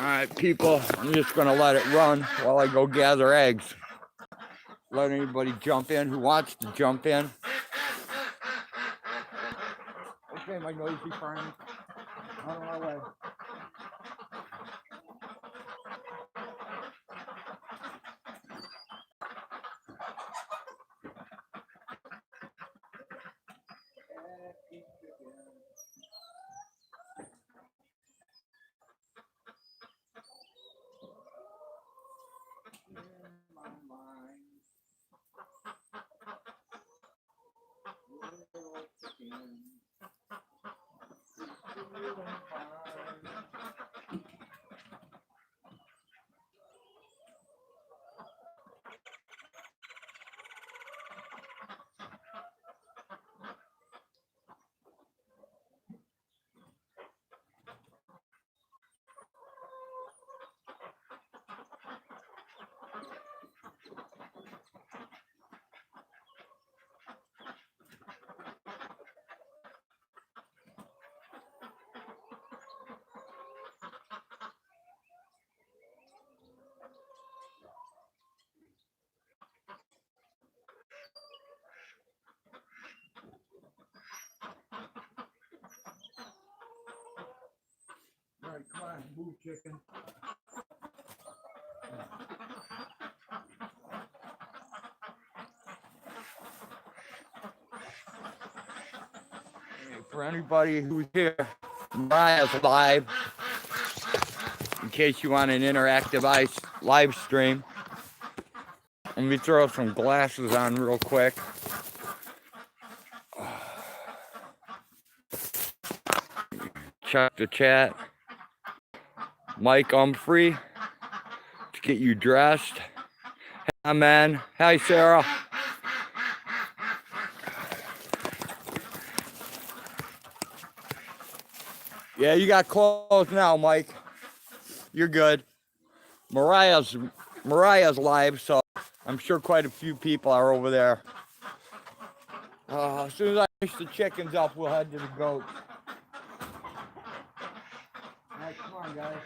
Alright, people, I'm just going to let it run while I go gather eggs. Let anybody jump in who wants to jump in. Okay, my noisy friend. On our way. All right, come on, move, chicken. Hey, for anybody who's here, Mariah's live. In case you want an interactive live stream. Let me throw some glasses on real quick. Check the chat. Mike Humphrey to get you dressed. Hi, man. Hi, Sarah. Yeah, you got clothes now, Mike. You're good. Mariah's live, so I'm sure quite a few people are over there. As soon as I finish the chickens up, we'll head to the goats. All right, come on, guys.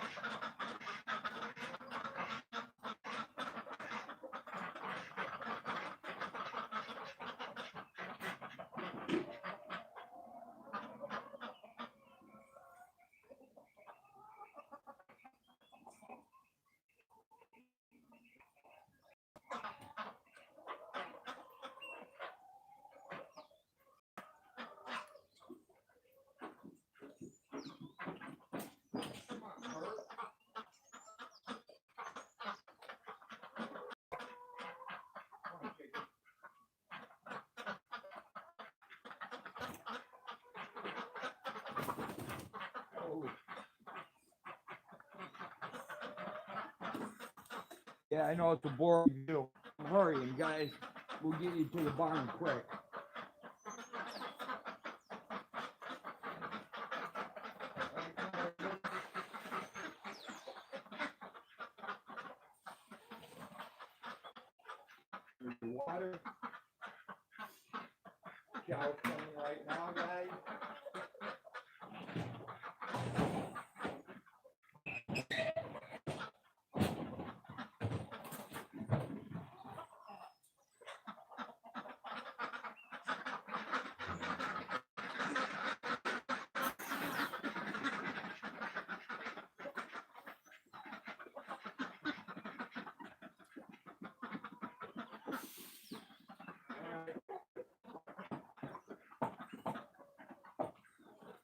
Yeah, I know it's a boring view. I'm hurrying, guys. We'll get you to the barn quick. There's the water. Cow's coming right now, guys.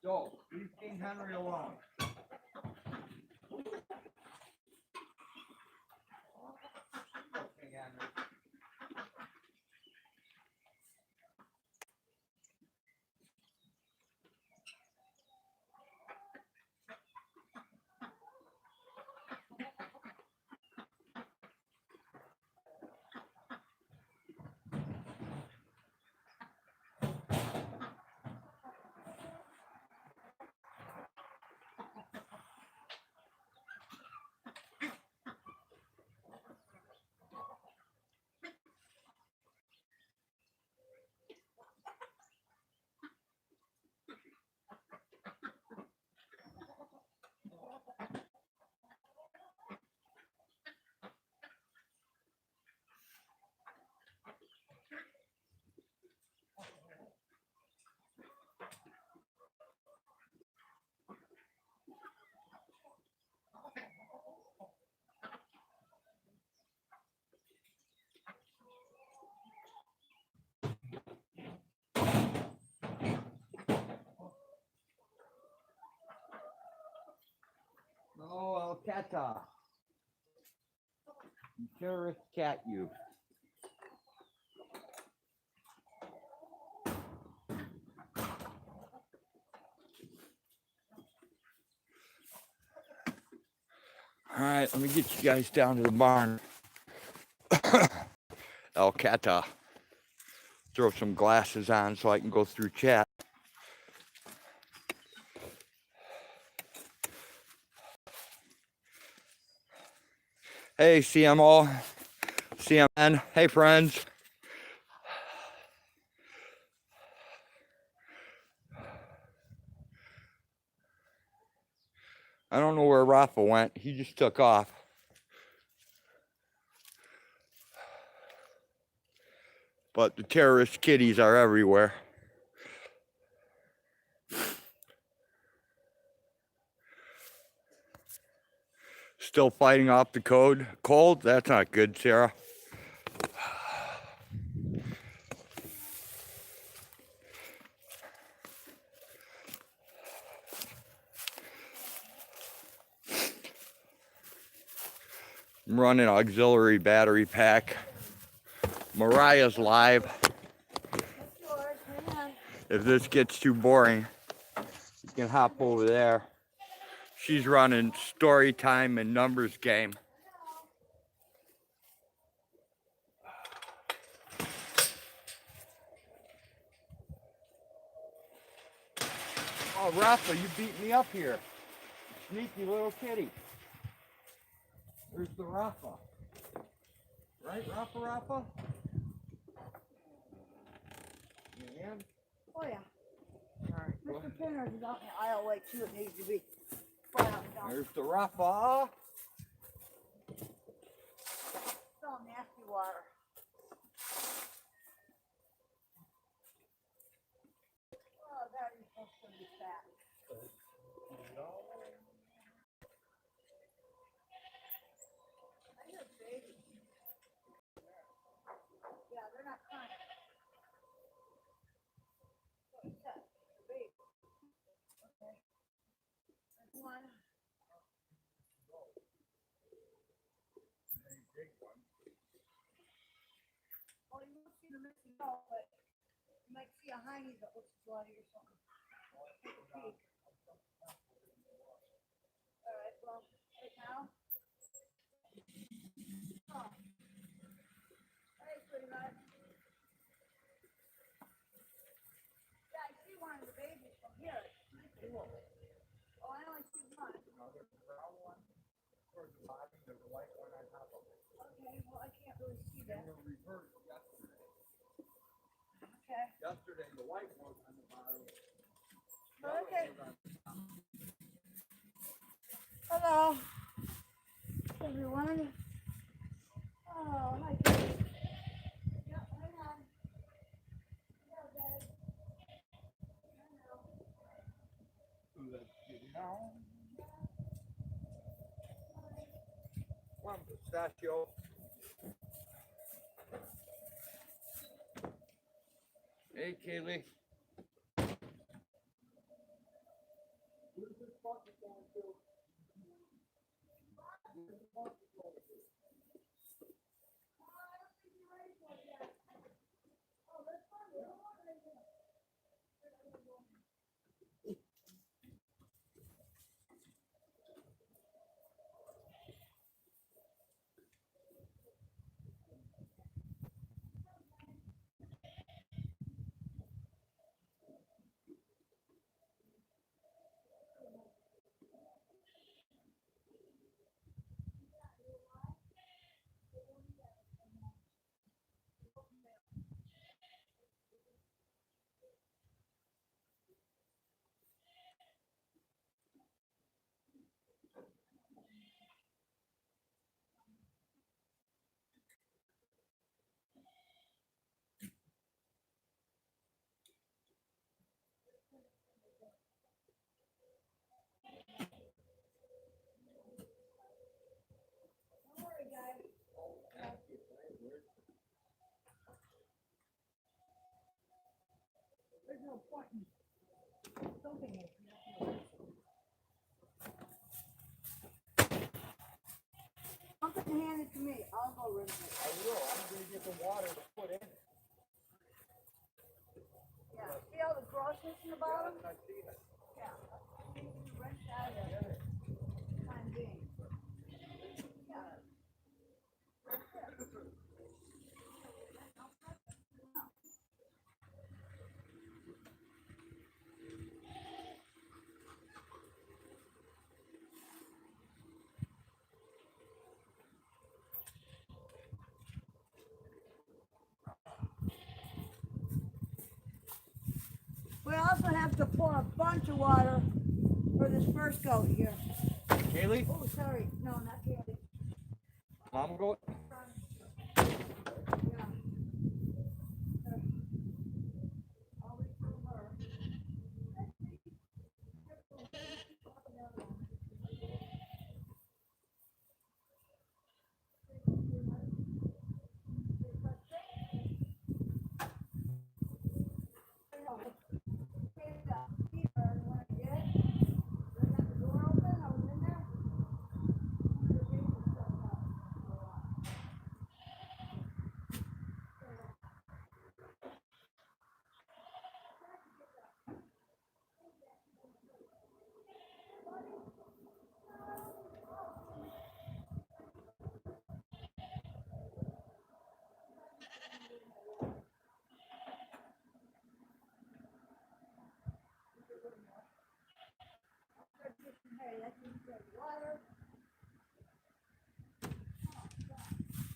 So, leave King Henry alone. King Henry. Cata. Terrorist cat you. All right, let me get you guys down to the barn. El Cata. Throw some glasses on so I can go through chat. Hey, CMO, CMN. Hey, friends. I don't know where Rafa went. He just took off. But the terrorist kitties are everywhere. Still fighting off the cold? That's not good, Sarah. I'm running an auxiliary battery pack. Mariah's live. If this gets too boring, you can hop over there. She's running story time and numbers game. Oh, Rafa, you beat me up here. Sneaky little kitty. There's the Rafa. Right, Rafa? And? Oh, yeah. All right, Mr. Pinner's is out in the aisle way too. It needs to be flat out down. there's the Rafa. It's all nasty water. Oh, that is supposed to be fat. I hear babies. Yeah, they're not crying. What's that? Baby. Okay. There's one. Oh, you won't see the missing out, but you might see a hiney that looks bloody or something. Take a peek. All right, well, right now. Oh. Hey, sweetheart. Yeah, I see one of the babies from here. Oh, I only see one. Okay, well, I can't really see that. Okay. Yesterday, the white was on the bottom. Okay. Hello, everyone. Oh, hi. Yep, hang on. Yeah, Dad. Let's get it on. Come on, pistachio. Hey, Kaylee. There's no point in soaking it. it to me. I'll go rinse it. I will. I'm going to get the water to put in it. Yeah. See all the grossness in the bottom? I see it. Yeah. Rinse out of it. Time being. Yeah. We also have to pour a bunch of water for this first goat here. Kaylee? Oh, sorry. No, not Kaylee. Mom goat? Yeah. I'll wait for her.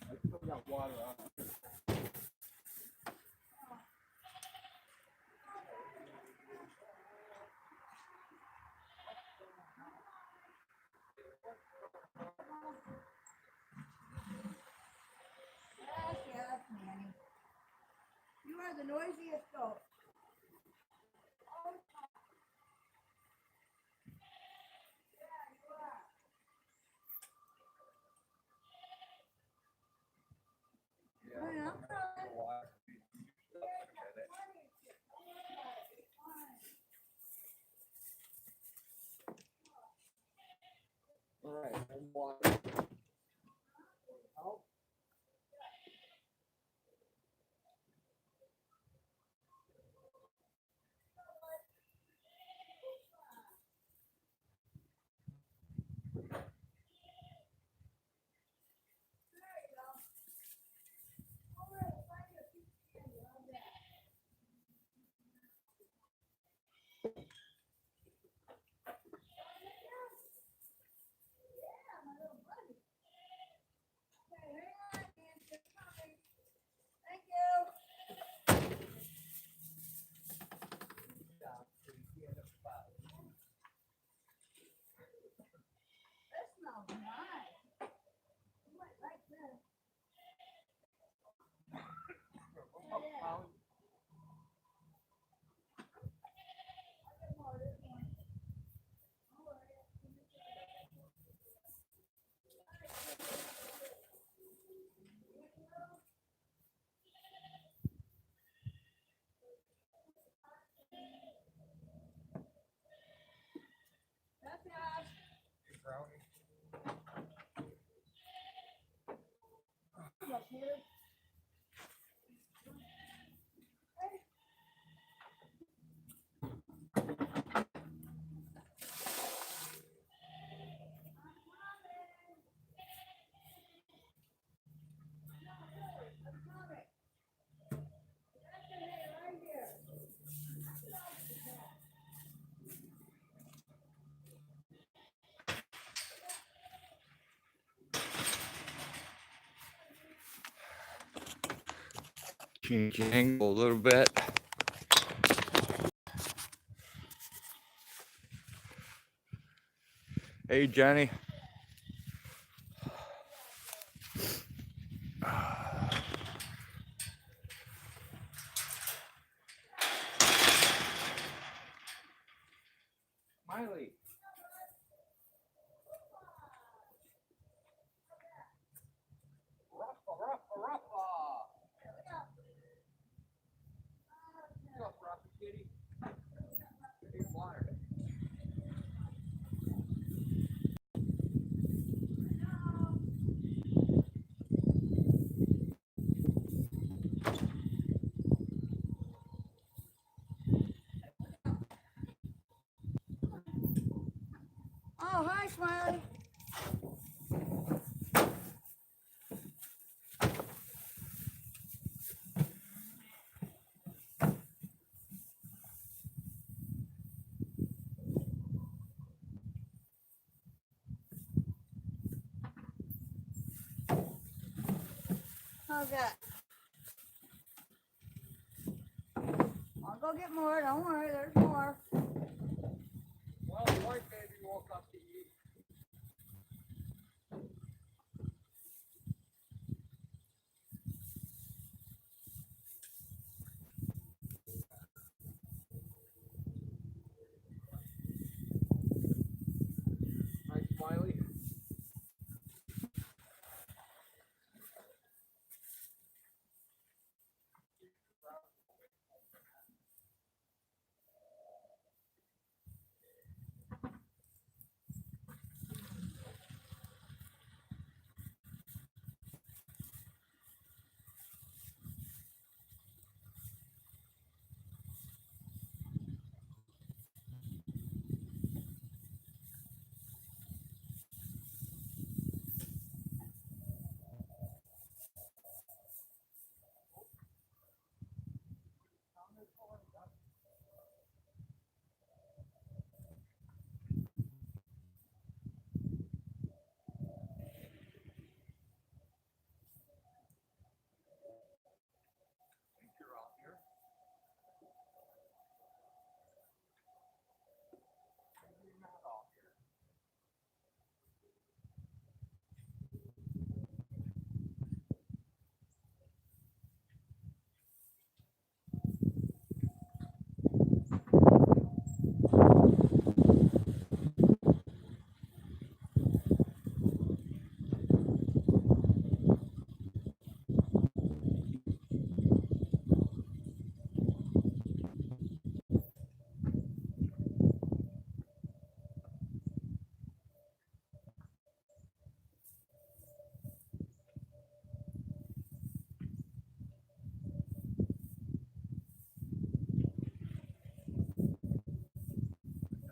I still got water on it. Yes, Manny. You are the noisiest goat. Oh, yeah. All right, and water. Thank you. That smells nice. You might like this. Yeah. That's us. Look here. Change the angle a little bit. Hey, Jenny. Miley. Ruffa, ruffa, ruffa. What's up, Ruffa kitty? Here's water. Oh, hi, Smiley. How's that? I'll go get more. Don't worry, there's more. Well, the white baby woke up to eat. Hi, Smiley. You're off here. You're not off here.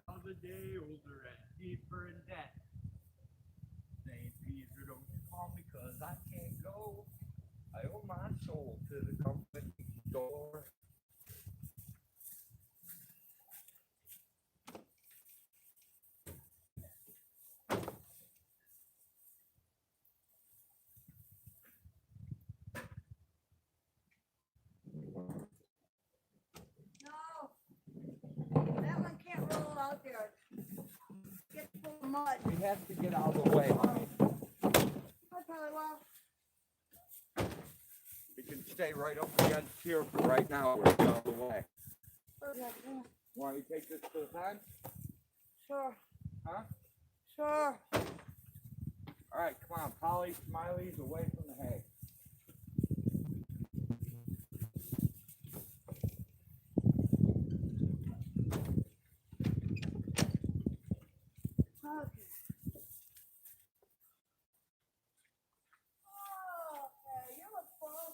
Another day older and deeper in debt. St. Peter, don't you call me 'cause I can't go. I owe my soul to the company store. No, that one can't roll out there. Get full of mud. We have to get out of the way, honey. I probably will. We can stay right up against here for right now. We're out of the way. Okay, yeah. Want you to take this to the side? Sure, Huh? sure. All right, come on. Polly, Smiley's away from the hay. Okay. Okay, you look full.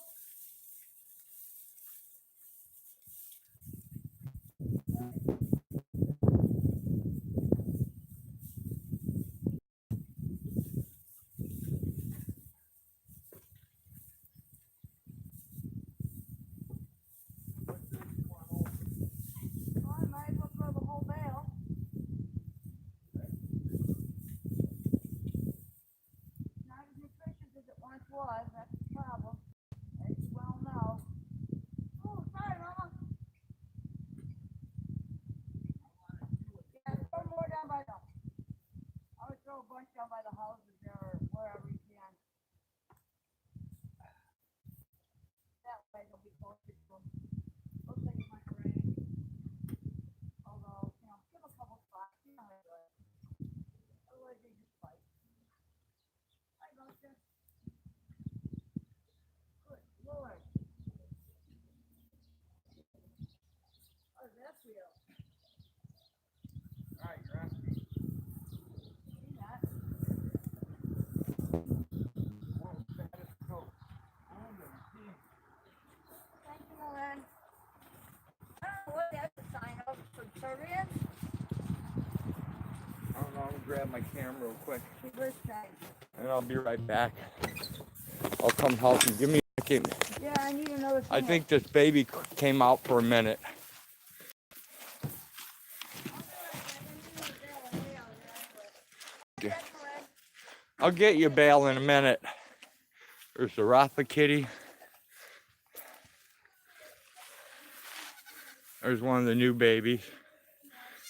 Well, I might as well throw the whole bale. Not as nutritious as it once was, that's the problem. As you well know. Oh, sorry, Mama. Yeah, throw more down by the. I would throw a bunch down by the houses there or wherever you can. That way they'll be closer to them. Looks like it might rain. Although, give a couple spots. You know how to do it. Otherwise they just fight. Hi, Gosha. Good Lord. How does that feel? All right, you're asking. See that? World status coach. Thank you, Milan. I don't know what that's a sign of. Subservience? I don't know. grab my camera real quick. Reverse tag. And I'll be right back. I'll come help you. Give me a second. Yeah, I need another thing. I think this baby came out for a minute. Okay. I'll get you a bail in a minute. There's the Rafa kitty. There's one of the new babies.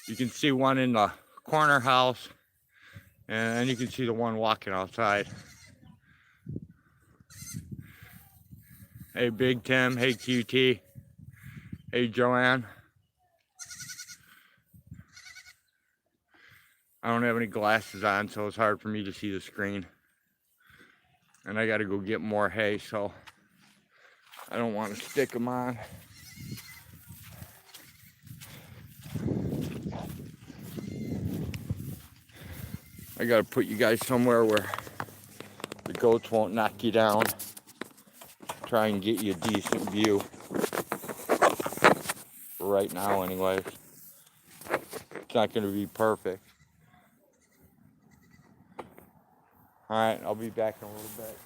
You can see one in the corner house, and then you can see the one walking outside. Hey, Big Tim. Hey, QT. Hey, Joanne. I don't have any glasses on, so it's hard for me to see the screen. And I gotta go get more hay, so I don't want to stick them on. I gotta put you guys somewhere where the goats won't knock you down. Try and get you a decent view. For right now, anyways. It's not gonna be perfect. Alright, I'll be back in a little bit.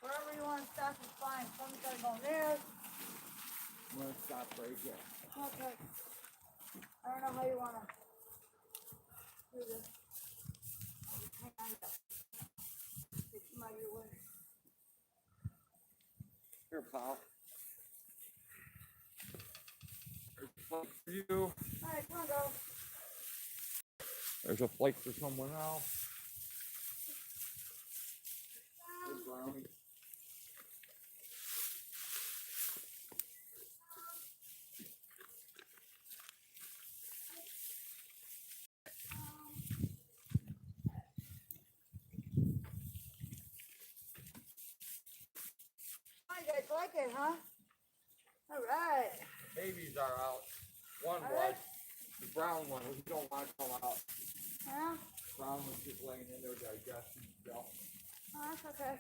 Wherever you want to stop is fine. Someone's got to go there. I'm gonna stop right here. Okay. I don't know how you want to do this. Hang on. Get some out of your way. Here, pal. There's a flight for you. Alright, come on, go. There's a flight for someone else. Hey, Brownie. You guys like it, huh? Alright. Babies are out. One All was. right. The brown one, we don't want to come out. Huh? Brown one's just laying in there digesting still. Oh, that's okay.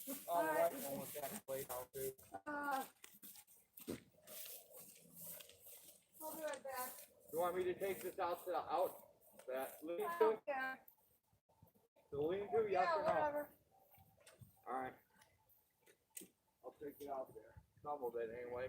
Oh, All the right. white one was that plate out too. I'll be right back. You want me to take this out to the that I lean-to? don't care. The lean-to, yes Yeah, or no? whatever. Alright. I'll take it out there. Some of it anyway.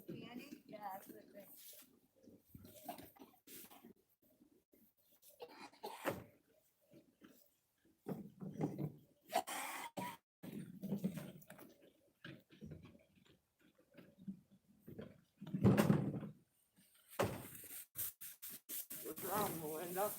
Candy? Yeah, that's what it is. Melinda.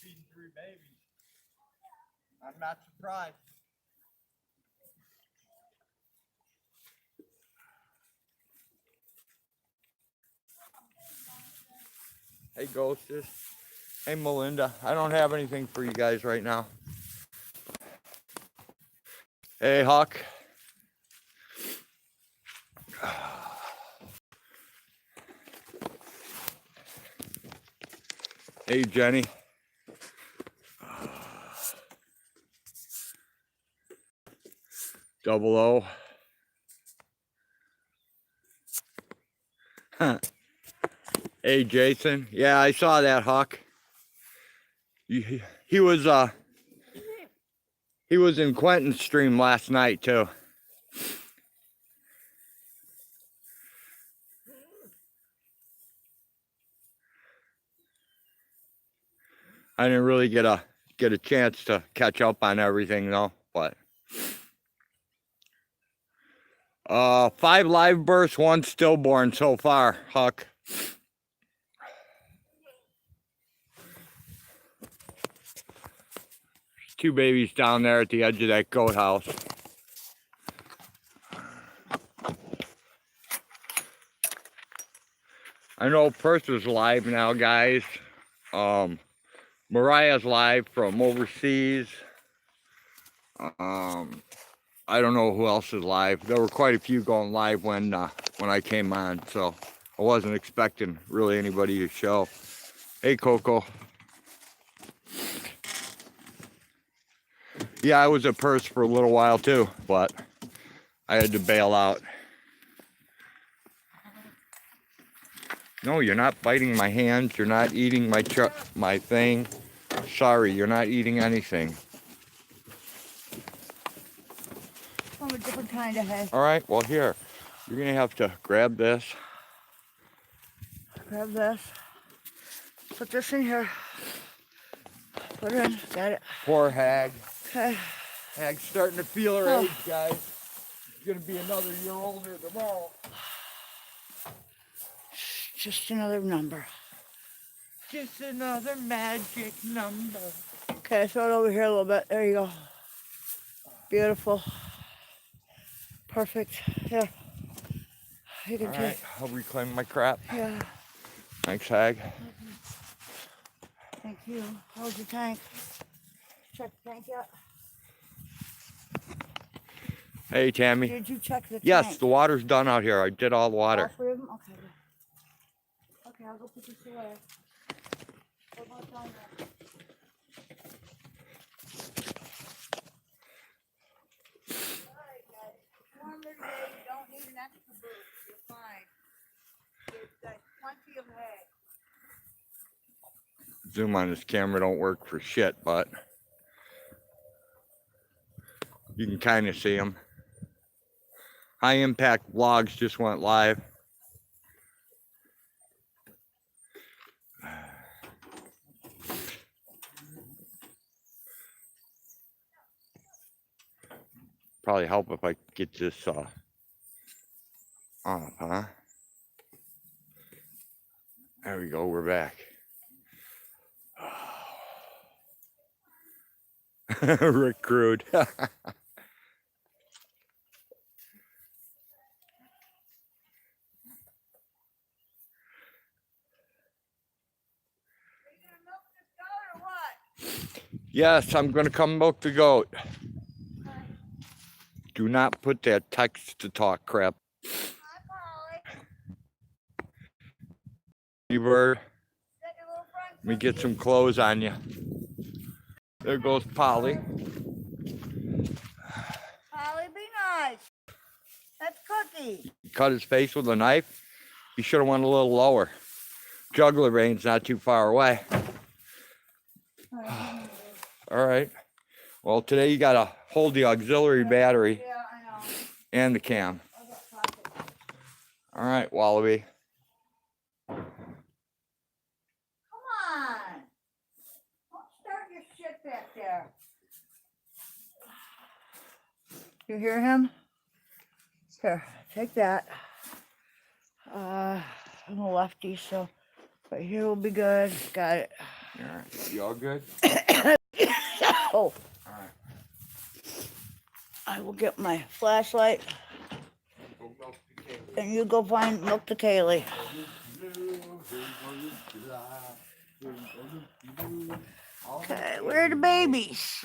Feeding 3 babies. I'm not surprised. Hey, Ghostess. Hey, Melinda. I don't have anything for you guys right now. Hey, Huck. Hey, Jenny. Double O. Huh. Hey, Jason. Yeah, I saw that, Huck. He was in Quentin's stream last night too. I didn't really get a chance to catch up on everything though, but 5 live births, 1 stillborn so far, Huck. There's 2 babies down there at the edge of that goat house. I know Perth is live now, guys. Mariah's live from overseas. I don't know who else is live. There were quite a few going live when I came on, so I wasn't expecting really anybody to show. Hey, Coco. Yeah, I was at Perth for a little while too, but I had to bail out. No, you're not biting my hands. You're not eating my thing. Sorry, you're not eating anything. I'm a different kind of head. All right, well, here. You're going to have to grab this. Grab this. Put this in here. Put it in. Got it. Poor Hag. Okay. Hag's starting to feel her age, guys. She's going to be another year older tomorrow. Just another number. Just another magic number. Okay, throw it over here a little bit. There you go. Beautiful. Perfect. Here. You can All take. right, I'll reclaim my crap. Yeah. Thanks, Hag. Thank you. How's your tank? Check the tank yet? Hey, Tammy. Did you check the tank? Yes, the water's done out here. I did all the water. All 3 of them? Okay. Okay, I'll go put this away. What about down there? Alright, guys. Warmer today. You don't need an extra boost. You're fine. There's plenty of hay. Zoom on this camera don't work for shit, but you can kind of see them. High Impact Vlogs just went live. Probably help if I get this off, huh? There we go, we're back. Rick Crude. Yes, I'm gonna come milk the goat. Do not put that text to talk crap. You bird. Let me get some clothes on you. There goes Polly. Polly, be nice. That's Cookie. Cut his face with a knife. You should have went a little lower. Juggler range not too far away. All right. Well, today you got to hold the auxiliary battery and the cam. All right, Wallaby. Come on. Don't start your shit back there. You hear him? Here, take that. I'm a lefty, so right here will be good. Got it. All right. You all good? Oh. All right. I will get my flashlight. And you go find Milk to Kaylee. Okay, where are the babies?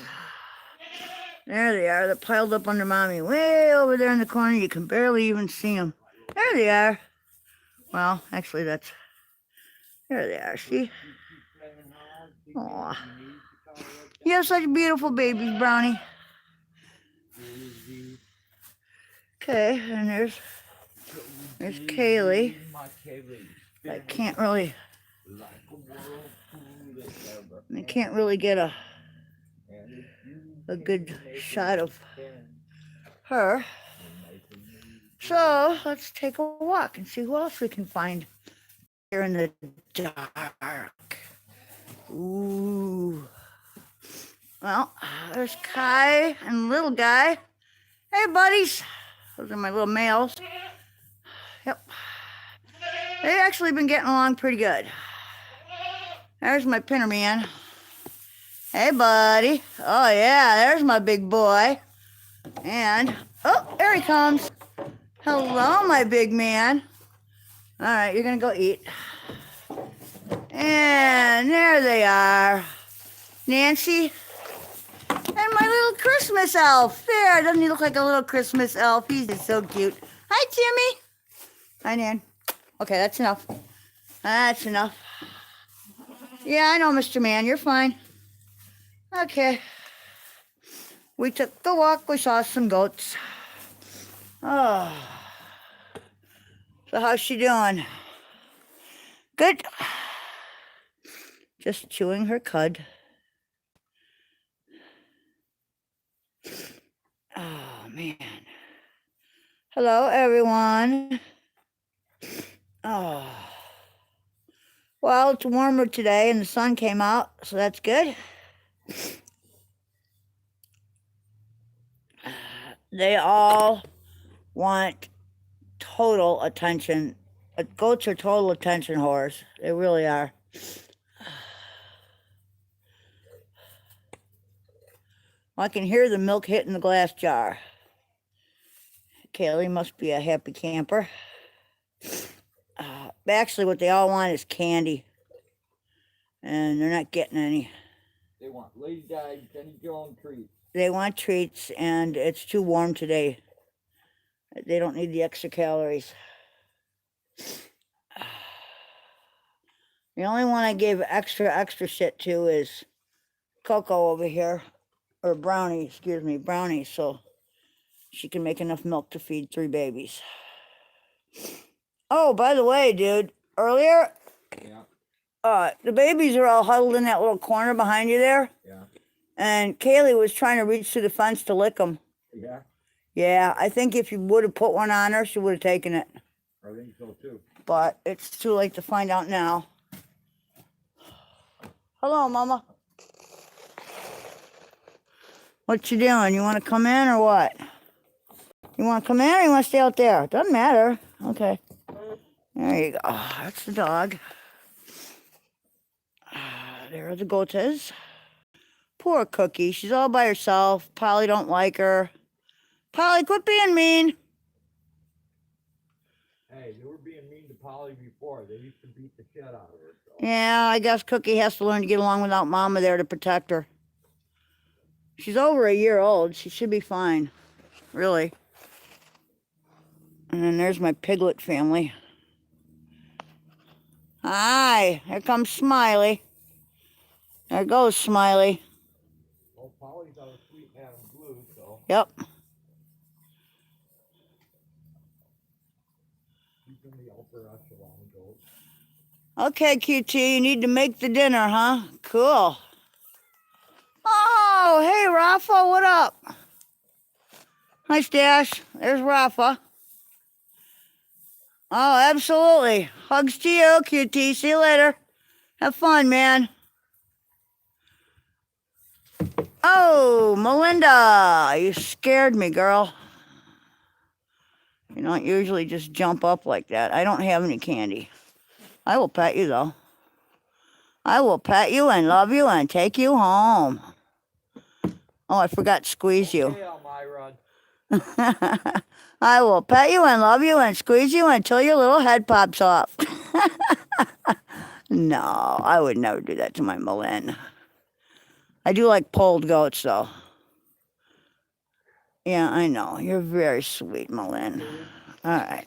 There they are. They're piled up under mommy. Way over there in the corner. You can barely even see them. There they are. Well, actually, there they are. See? Aw. You have such beautiful babies, Brownie. Okay, and there's Kaylee. I can't really get a good shot of her. So let's take a walk and see who else we can find here in the dark. Ooh. Well, there's Kai and little guy. Hey, buddies. Those are my little males. Yep. They've actually been getting along pretty good. There's my pinner man. Hey, buddy. Oh, yeah, there's my big boy. And, oh, there he comes. Hello, my big man. All right, you're going to go eat. And there they are. Nancy and my little Christmas elf. There, doesn't he look like a little Christmas elf? He's just so cute. Hi, Jimmy. Hi, Nan. Okay, that's enough. That's enough. Yeah, I know, Mr. Man. You're fine. Okay. We took the walk. We saw some goats. Oh. So how's she doing? Good. Just chewing her cud. Oh, man. Hello, everyone. Oh. Well, it's warmer today and the sun came out, so that's good. They all want total attention. Goats are total attention whores. They really are. I can hear the milk hitting the glass jar. Kaylee must be a happy camper. Actually, what they all want is candy. And they're not getting any. They want Lady Di, Jenny Jones treats. They want treats, and it's too warm today. They don't need the extra calories. The only one I gave extra shit to is Coco over here. Or Brownie, excuse me, Brownie, so she can make enough milk to feed 3 babies. Oh, by the way, dude, earlier, the babies are all huddled in that little corner behind you there. Yeah. And Kaylee was trying to reach through the fence to lick them. Yeah. Yeah, I think if you would have put one on her, she would have taken it. I think so too. But it's too late to find out now. Hello, Mama. What you doing? You want to come in or what? You want to come in or you want to stay out there? Doesn't matter. Okay. There you go. That's the dog. There are the goatas. Poor Cookie. She's all by herself. Polly don't like her. Polly, quit being mean. Hey, they were being mean to Polly before. They used to beat the shit out of her. So. Yeah, I guess Cookie has to learn to get along without Mama there to protect her. She's over a year old. She should be fine. Really. And then there's my piglet family. Hi, here comes Smiley. There goes Smiley. Well, Polly's out of sweet man and blue, so. Yep. She's in the upper echelon goat. Okay, QT, you need to make the dinner, huh? Cool. Oh, hey, Rafa, what up? Hi, Stash. There's Rafa. Oh, absolutely. Hugs to you, QT. See you later. Have fun, man. Oh, Melinda, you scared me, girl. You don't usually just jump up like that. I don't have any candy. I will pet you, though. I will pet you and love you and take you home. Oh, I forgot to squeeze you. Yeah, Myron. I will pet you and love you and squeeze you until your little head pops off. No, I would never do that to my Malin. I do like pulled goats, though. Yeah, I know. You're very sweet, Malin. All right.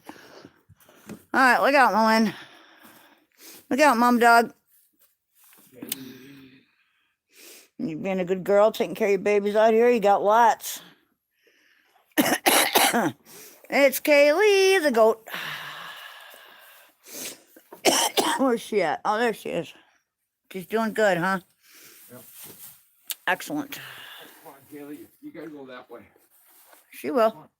All right, look out, Malin. Look out, Mom Dog. You being a good girl, taking care of your babies out here. You got lots. It's Kaylee, the goat. Where's she at? Oh, there she is. She's doing good, huh? Yep. Excellent. Come on, Kaylee. You gotta go that way. She will.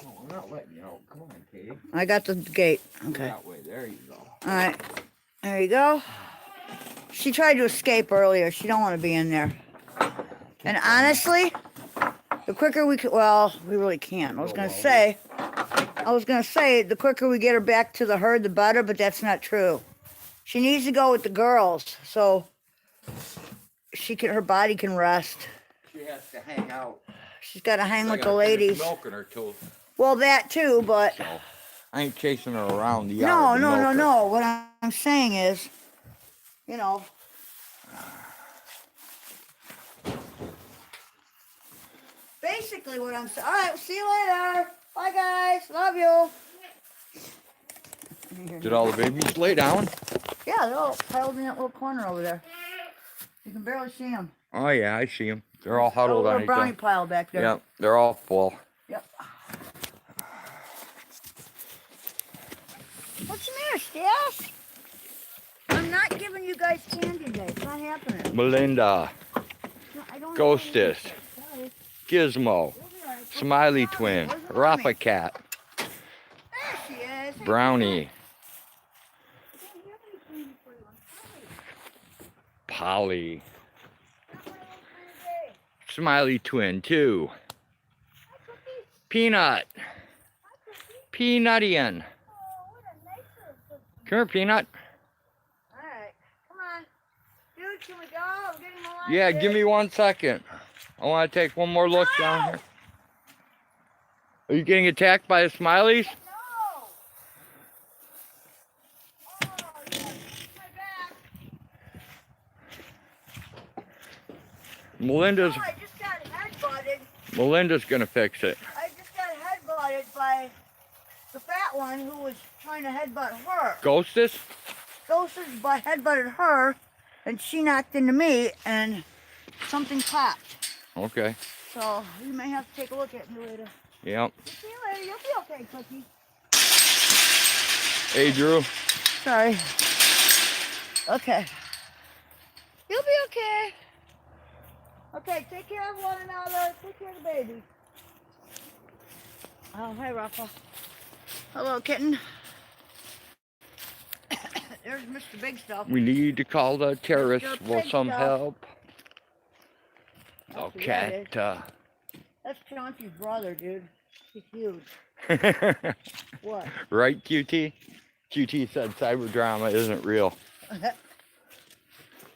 Oh, I'm not letting you out. Come on, Katie. I got the gate. Okay. That way. There you go. All right. There you go. She tried to escape earlier. She don't want to be in there. And honestly, the quicker we could, well, we really can't. I was gonna say, the quicker we get her back to the herd, the better. But that's not true. She needs to go with the girls, so her body can rest. She has to hang out. She's got to hang with the I gotta finish ladies. milking her too. Well, that too, but So, I ain't chasing her around the yard. no. What I'm saying is, you know. Basically, what I'm saying. All right, see you later. Bye, guys. Love you. Did all the babies lay down? Yeah, they're all piled in that little corner over there. You can barely see them. Oh yeah, I see them. They're all huddled on each brownie other. pile back there. Yep, they're all full. Yep. What's the matter, Stash? I'm not giving you guys candy today. It's not happening. Melinda, No, I don't Ghostis, Sorry. Gizmo, Smiley Twin, Rafa Cat, There she is. Hey, Brownie, I don't have any candy for you. I'm sorry. Polly, Not my own kind of day. Smiley Twin too, Hi, Cookie. Peanut, Hi, Cookie. Peanutian. Oh, what a nice little cookie. Come here, Peanut. All right, come on. Dude, can we go? I'm getting my last Yeah, day. give me 1 second. I want to take one more look down here. Are you getting attacked by the Smileys? No. Oh, yeah, my back. Melinda's Oh, I just got headbutted. gonna fix it. I just got headbutted by the fat one who was trying to headbutt her. Ghostis? Ghostis headbutted her, and she knocked into me, and something popped. Okay. So you may have to take a look at me later. Yep. See you later. You'll be okay, Cookie. Hey, Drew. Sorry. Okay. You'll be okay. Okay, take care of one another. Take care of the baby. Oh, hi, Rafa. Hello, kitten. There's Mr. Big Stuff. We need to call the terrorists Mr. for Big some Stuff. help. I'll The see that cat, That's Chauncey's brother, dude. He's huge. What? Right, QT? QT said cyber drama isn't real.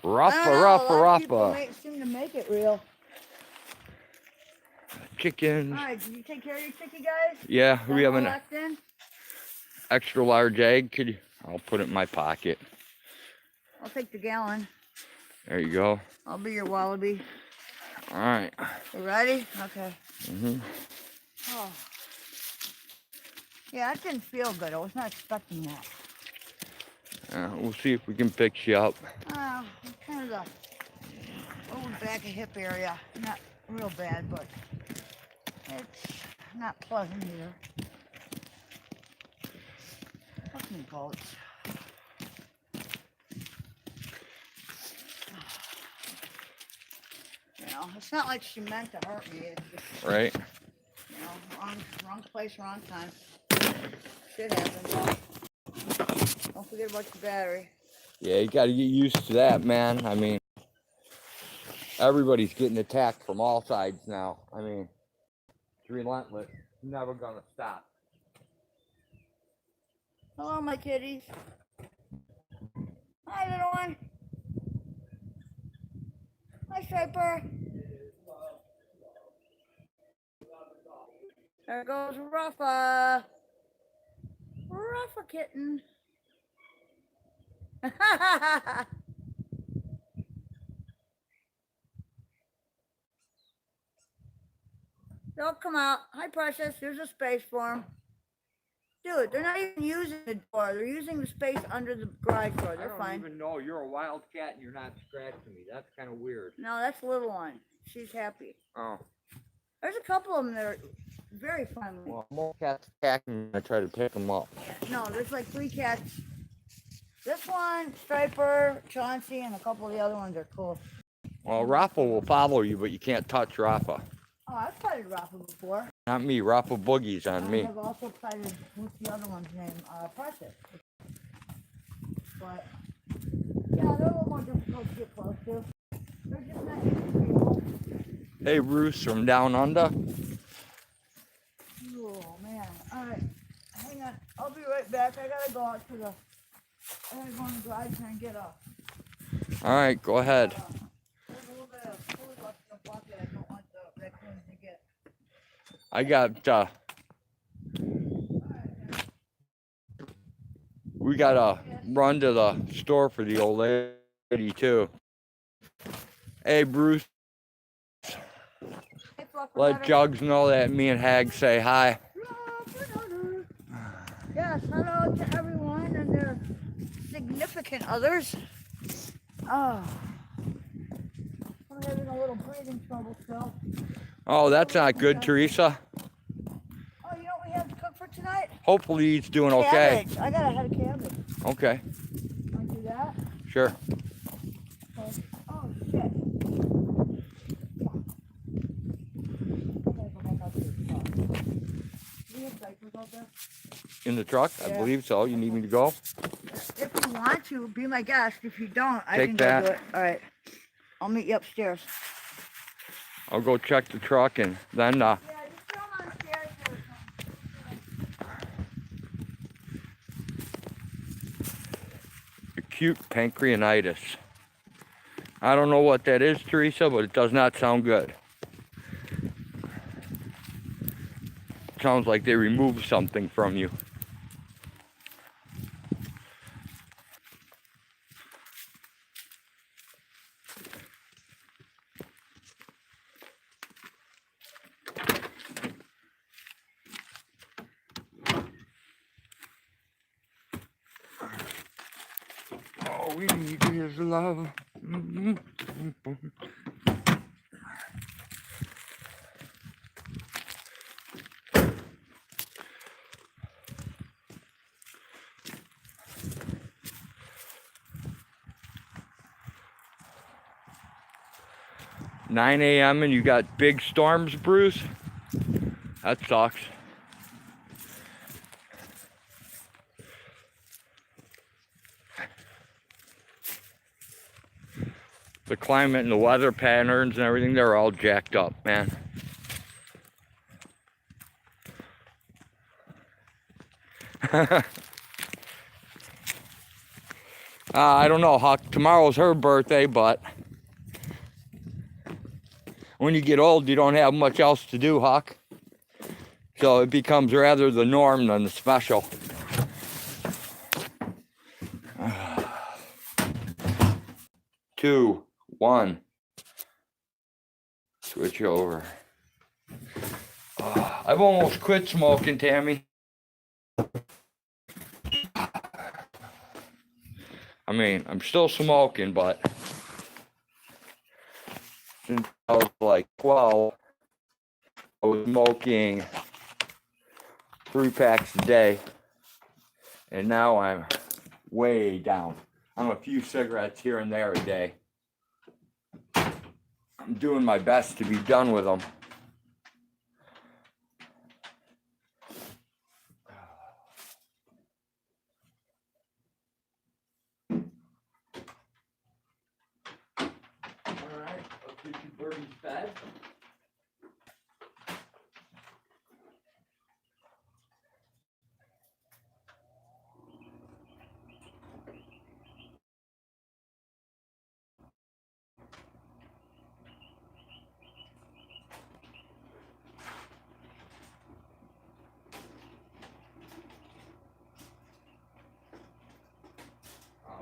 Ruffa, A lot of people ruffa. seem to make it real. Chickens. Alright, did you take care of your chickie, guys? Yeah, we have Got an more left in? extra large egg. Could you? I'll put it in my pocket. I'll take the gallon. There you go. I'll be your wallaby. All right. You ready? Okay. Oh. Yeah, that didn't feel good. I was not expecting that. We'll see if we can fix you up. Kind of the lower back of hip area. Not real bad, but it's not pleasant either. What can you call it? You know, it's not like she meant to hurt me. It's just, Right. you know, wrong place, wrong time. Shit happens. Don't forget about your battery. Yeah, you got to get used to that, man. I mean, everybody's getting attacked from all sides now. I mean, it's relentless. Never gonna stop. Hello, my kitties. Hi, little one. Hi, Striper. There goes Ruffa. Ruffa kitten. They'll come out. Hi, Precious. Here's a space for them. Dude, they're not even using the door. They're using the space under the garage door. They're fine. I don't even know. You're a wild cat and you're not scratching me. That's kind of weird. No, that's the little one. She's happy. Oh. There's a couple of them that are very friendly. Well, more cats attacking me. I try to pick them up. No, there's like 3 cats. This one, Striper, Chauncey, and a couple of the other ones are cool. Well, Rafa will follow you, but you can't touch Rafa. Oh, I've played Rafa before. Not me. Rafa boogies on me. I've also played, what's the other one's name? Precious. But, yeah, they're a little more difficult to get close to. They're just not easy people. Hey, Bruce from Down Under. Oh, man. All right. Hang on. I'll be right back. I gotta go out to the, I gotta go in the garage and get a. All right, go ahead. There's a little bit of food left in the bucket. I don't want the raccoons to get. I got, we gotta run to the store for the old lady too. Hey, Bruce, Hey, Fluffy let Nutter. Jugs know that me and Hag say hi. Yes, hello to everyone and their significant others. Oh, I'm having a little breathing trouble still. Oh, that's not good, Teresa. Oh, you know what we have to cook for tonight? Hopefully he's doing okay. Cabbage. I got a head of cabbage. Okay, Want to do that? sure. Okay. Oh, shit. Okay, go back out to the car. Do you have diapers out there? In the truck? I Yeah. believe so. You need me to go? If you want to, be my guest. If you don't, I Take can that. go do it. All right. I'll meet you upstairs. I'll go check the truck and then, Yeah, just come on upstairs or something. acute pancreatitis. I don't know what that is, Teresa, but it does not sound good. Sounds like they removed something from you. All we need is love. $9 a.m. and you got big storms, Bruce? That sucks. The climate and the weather patterns and everything, they're all jacked up, man. I don't know, Huck. Tomorrow's her birthday, but when you get old, you don't have much else to do, Huck. So it becomes rather the norm than the special. 2, 1. Switch over. I've almost quit smoking, Tammy. I mean, I'm still smoking, but since I was like 12, I was smoking 3 packs a day, and now I'm way down. I'm a few cigarettes here and there a day. I'm doing my best to be done with them. All right, let's get you birdies fed.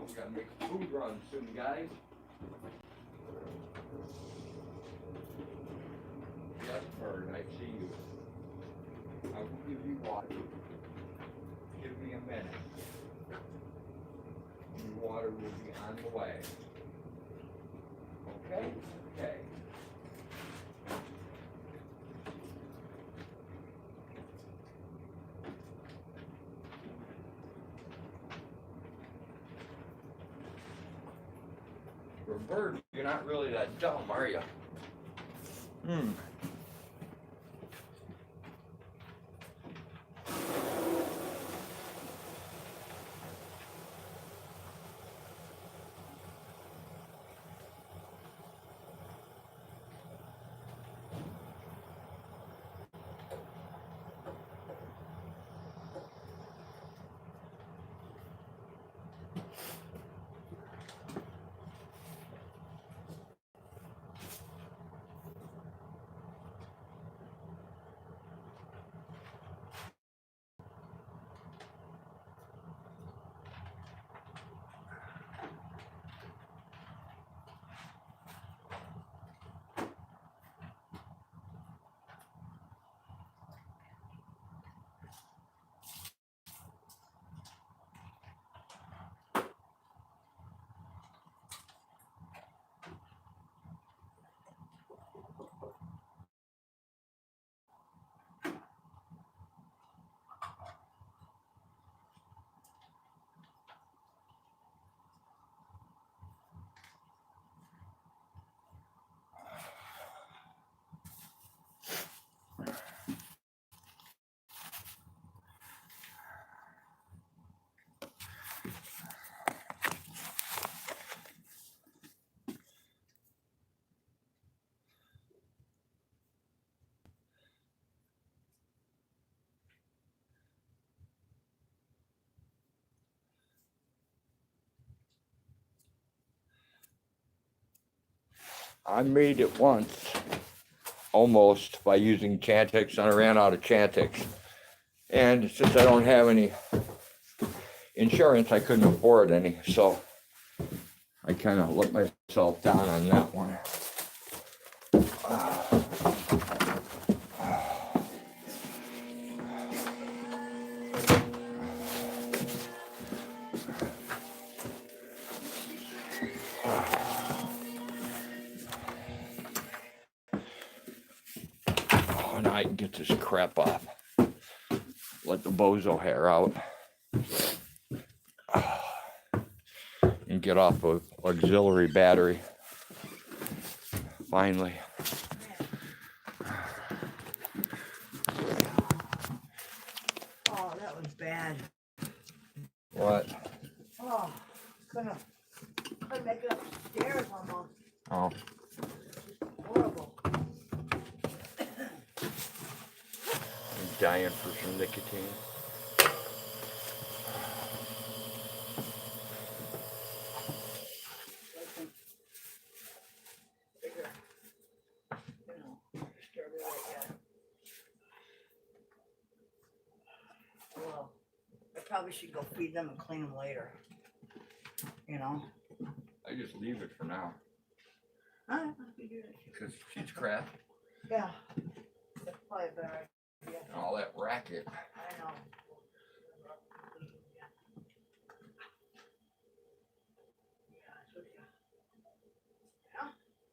We gotta make a food run soon, guys. Yes, Bird, I see you. I will give you water. Give me a minute. Your water will be on the way. Okay? Okay. For a bird, you're not really that dumb, are you? I made it once, almost, by using Chantix, and I ran out of Chantix. And since I don't have any insurance, I couldn't afford any, so I kind of let myself down on that one. Oh, now I can get this crap off. Let the bozo hair out. And get off of auxiliary battery. Finally. Oh, that was bad. What? Oh, couldn't make it upstairs almost. Oh. Horrible. I'm dying for some nicotine. I probably should go feed them and clean them later. You know? I just leave it for now. Alright, let's do that. Because she's crap. Yeah. That's probably a better idea. And all that racket. I know.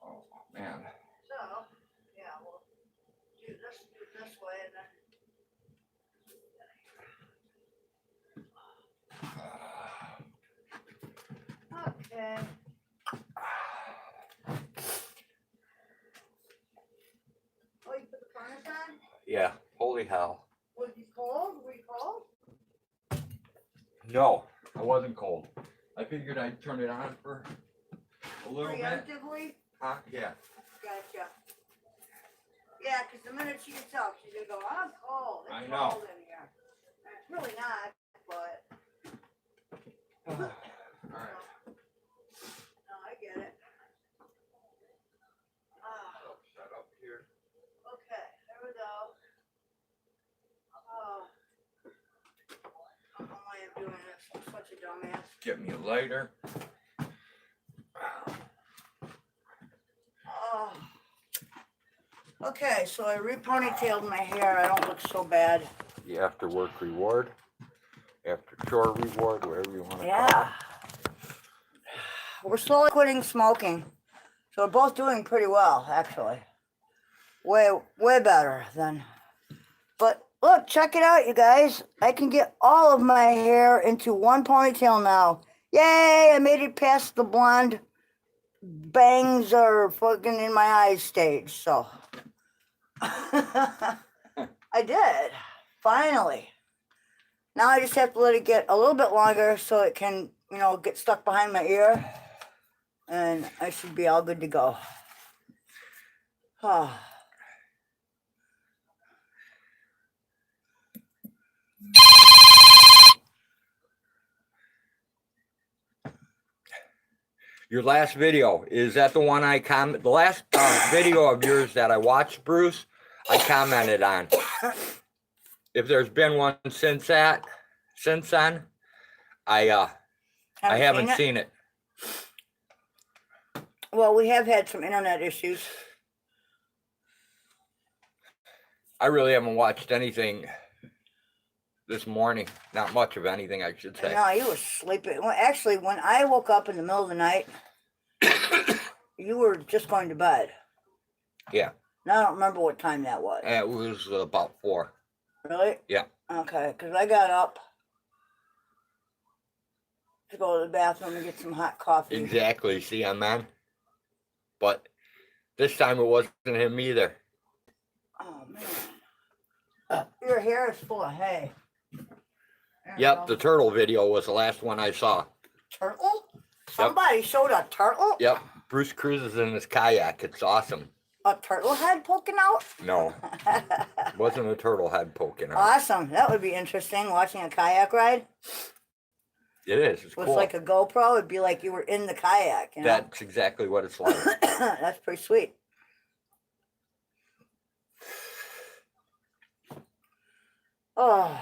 Oh, man. So, yeah, we'll do this way and then. Okay. Oh, you put the furnace on? Yeah, holy hell. Was you cold? Were you cold? No, I wasn't cold. I figured I'd turn it on for a little bit. Preemptively? Huh? Yeah. Gotcha. Yeah, because the minute she gets up, she's gonna go, I'm cold. It's I know. cold in here. And it's really not, but. Alright. No, I get it. Set up here. Okay, there we go. I don't know why I'm doing this. I'm such a dumbass. Get me a lighter. Oh. Okay, so I re-ponytailed my hair. I don't look so bad. The after work reward. After chore reward, whatever you want to call Yeah. We're slowly quitting smoking. So we're both doing pretty well, actually. Way better than. But look, check it out, you guys. I can get all of my hair into one ponytail now. Yay, I made it past the blonde bangs are fucking in my eyes stage, so. I did, finally. Now I just have to let it get a little bit longer so it can, you know, get stuck behind my ear. And I should be all good to go. Oh. Your last video, is that the one I comment? The last video of yours that I watched, Bruce, I commented on. If there's been one since then, I haven't seen it. Well, we have had some internet issues. I really haven't watched anything this morning. Not much of anything, I should say. No, you were sleeping. Well, actually, when I woke up in the middle of the night, you were just going to bed. Yeah. Now I don't remember what time that was. It was about 4. Really? Yeah. Okay, because I got up to go to the bathroom and get some hot coffee. Exactly. See, I'm on. But this time it wasn't him either. Oh, man. Your hair is full of hay. Yep, the turtle video was the last one I saw. Turtle? Somebody showed a turtle? Yep, Bruce cruises in his kayak. It's awesome. A turtle head poking out? No, it wasn't a turtle head poking out. Awesome. That would be interesting, watching a kayak ride. It is. It's With cool. like a GoPro, it'd be like you were in the kayak. You know? That's exactly what it's like. That's pretty sweet. Oh.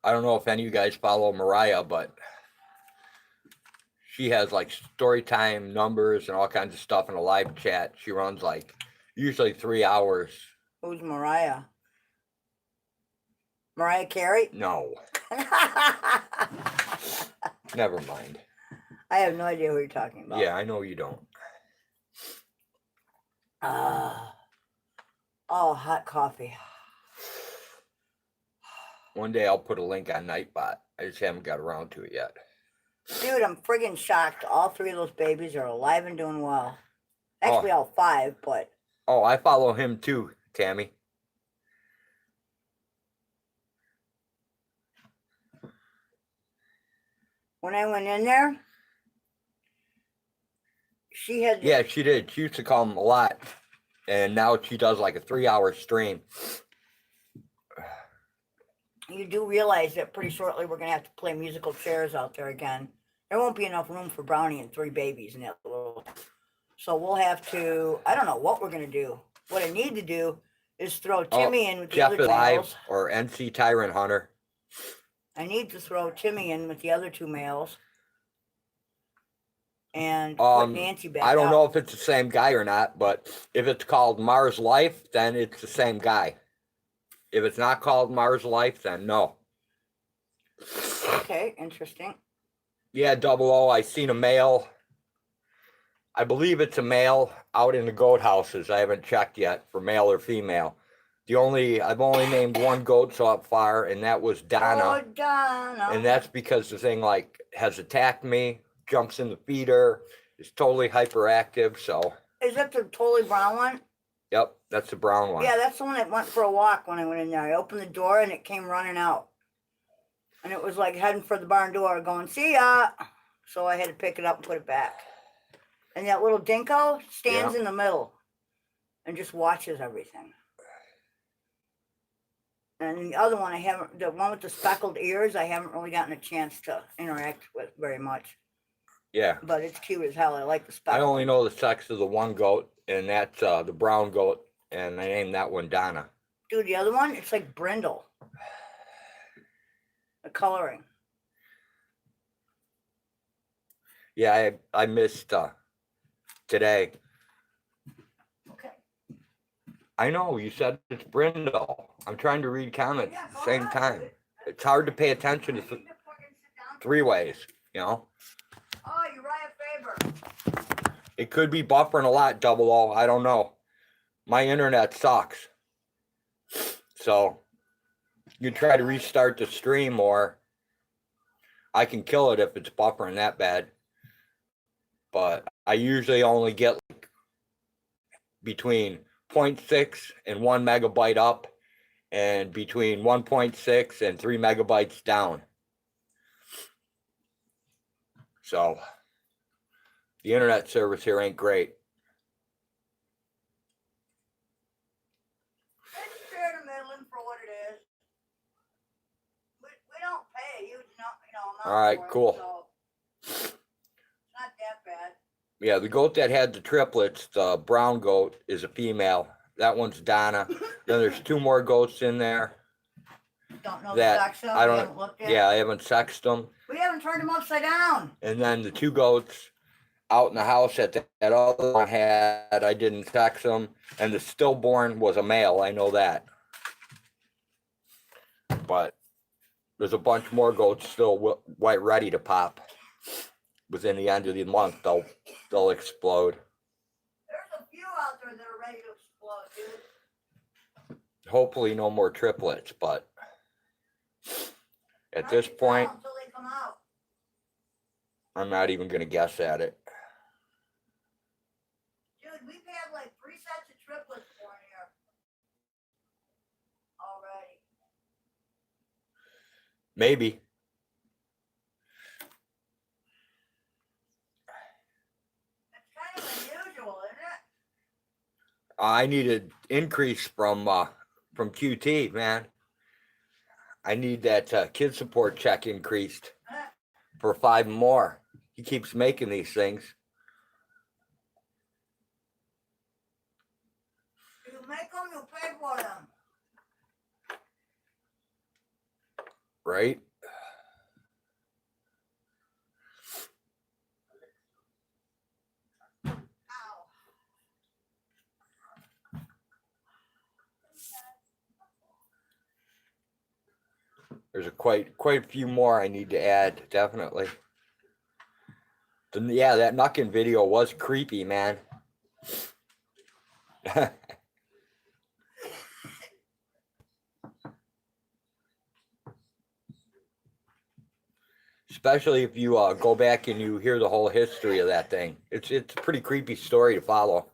I don't know if any of you guys follow Mariah, but she has like story time numbers and all kinds of stuff in a live chat. She runs like usually 3 hours. Who's Mariah? Mariah Carey? No, never mind. I have no idea who you're talking about. Yeah, I know you don't. Oh, hot coffee. One day I'll put a link on Nighbot. I just haven't got around to it yet. Dude, I'm friggin' shocked. All 3 of those babies are alive and doing well. Actually, all 5, but... Oh, I follow him too, Tammy. When I went in there, she had... Yeah, she did. She used to call him a lot. And now she does like a 3-hour stream. You do realize that pretty shortly we're going to have to play musical chairs out there again. There won't be enough room for Brownie and 3 babies in that little... So we'll have to... I don't know what we're going to do. What I need to do is throw Timmy in with the Jeff other is two live, males. or NC Tyrant Hunter. I need to throw Timmy in with the other two males. And put Um, Nancy back I don't out. know if it's the same guy or not, but if it's called Mars Life, then it's the same guy. If it's not called Mars Life, then no. Okay, interesting. Yeah, 00, I seen a male. I believe it's a male out in the goat houses. I haven't checked yet for male or female. I've only named one goat so far, and that was Donna. Oh, Donna. And that's because the thing like has attacked me, jumps in the feeder, is totally hyperactive. So Is that the totally brown one? yep, that's the brown one. Yeah, that's the one that went for a walk when I went in there. I opened the door and it came running out. And it was like heading for the barn door going, see ya. So I had to pick it up and put it back. And that little dinko stands in the middle and just watches everything. And the other one, the one with the speckled ears, I haven't really gotten a chance to interact with very much. Yeah. But it's cute as hell. I like the I speckle. only know the sex of the one goat, and that's the brown goat, and I named that one Donna. Dude, the other one, it's like brindle. The coloring. Yeah, I missed today. Okay. I know, you said it's Brindle. I'm trying to read comments at the same time. It's hard to pay attention to three ways, you know? Oh, Uriah Faber. It could be buffering a lot, 00. I don't know. My internet sucks. So you try to restart the stream, or I can kill it if it's buffering that bad. But I usually only get like between 0.6 and 1 megabyte up, and between 1.6 and 3 megabytes down. So the internet service here ain't great. It's fair to middling for what it is. We don't pay a huge amount. All right, cool. So it's not that bad. Yeah, the goat that had the triplets, the brown goat, is a female. That one's Donna. Then there's 2 more goats in there. Don't know That the sex of them. I We don't. haven't looked at. Yeah, I haven't sexed them. We haven't turned them upside down. And then the 2 goats out in the house that other one had, I didn't sex them. And the stillborn was a male. I know that. But there's a bunch more goats still ready to pop. Within the end of the month, they'll explode. There's a few out there that are ready to explode, dude. Hopefully no more triplets, but at Hard this to tell point, until they come out. I'm not even going to guess at it. Dude, we've had like 3 sets of triplets born here already. Maybe. That's kind of unusual, isn't it? I need an increase from QT, man. I need that kid support check increased for 5 more. He keeps making these things. You make them, you pay for them. Right? Ow. There's quite a few more I need to add, definitely. Yeah, that knucking video was creepy, man. Especially if you go back and you hear the whole history of that thing. It's a pretty creepy story to follow.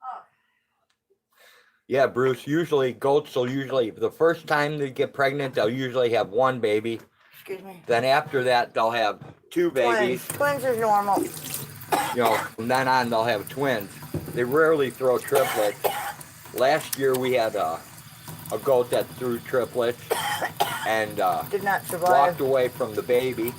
Oh, Yeah, Bruce, usually goats will the first time they get pregnant, they'll usually have 1 baby. excuse me. Then after that, they'll have 2 babies. Twins is normal. You know, from then on, they'll have twins. They rarely throw triplets. Last year, we had a goat that threw triplets and Did not survive. walked away from the baby.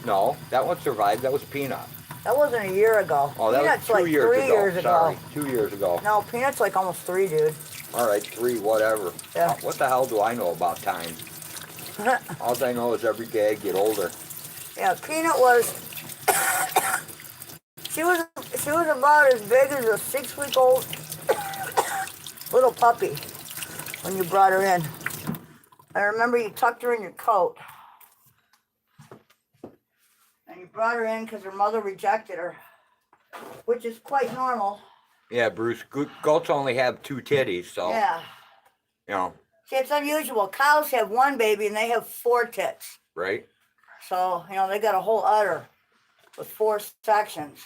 No, that one survived. That was Peanut. That wasn't a year ago. Oh, that Peanut's was 2 like years 3 ago. years ago. Sorry, 2 years ago. No, Peanut's like almost 3, dude. All right, 3, whatever. Yeah. What the hell do I know about time? All I know is every day I get older. Yeah, Peanut was. she was about as big as a 6-week-old little puppy when you brought her in. I remember you tucked her in your coat. And you brought her in because her mother rejected her, which is quite normal. Yeah, Bruce, goats only have 2 titties, so, Yeah. you know. See, it's unusual. Cows have 1 baby and they have 4 tits. Right? So, you know, they got a whole udder with 4 sections.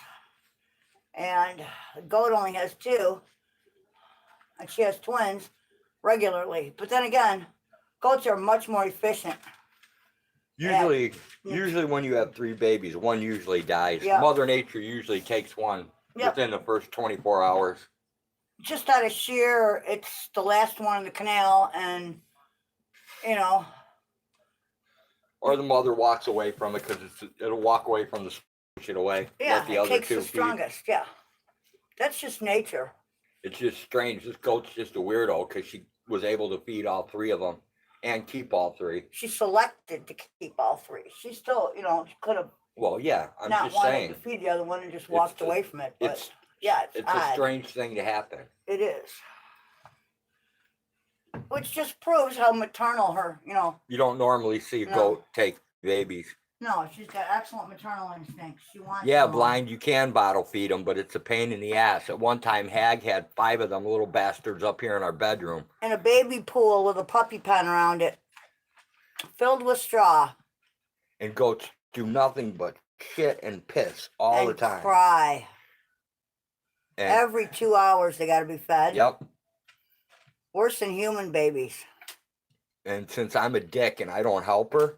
And the goat only has 2. And she has twins regularly. But then again, goats are much more efficient. Usually when you have 3 babies, 1 usually dies. Yeah. Mother Nature usually takes 1 within the first 24 hours. Just out of sheer, it's the last one in the canal, and, you know. Or the mother walks away from it because it'll walk away from the shit away. Yeah, let the it other takes 2 the feed. strongest, yeah. That's just nature. It's just strange. This goat's just a weirdo because she was able to feed all 3 of them and keep all 3. She selected to keep all 3. She still, you know, she could have Well, yeah, I'm not just wanted saying. to feed the other one and just walked away from it. But it's a odd. strange thing to happen. It is. Which just proves how maternal her, you know. You don't normally see a goat take babies. No, she's got excellent maternal instincts. She wants. Yeah, them all. Blind, you can bottle feed them, but it's a pain in the ass. At one time, Hag had 5 of them little bastards up here in our bedroom. And a baby pool with a puppy pen around it, filled with straw. And goats do nothing but shit and piss all the time. Cry. And every 2 hours they got to be fed. Yep. Worse than human babies. And since I'm a dick and I don't help her.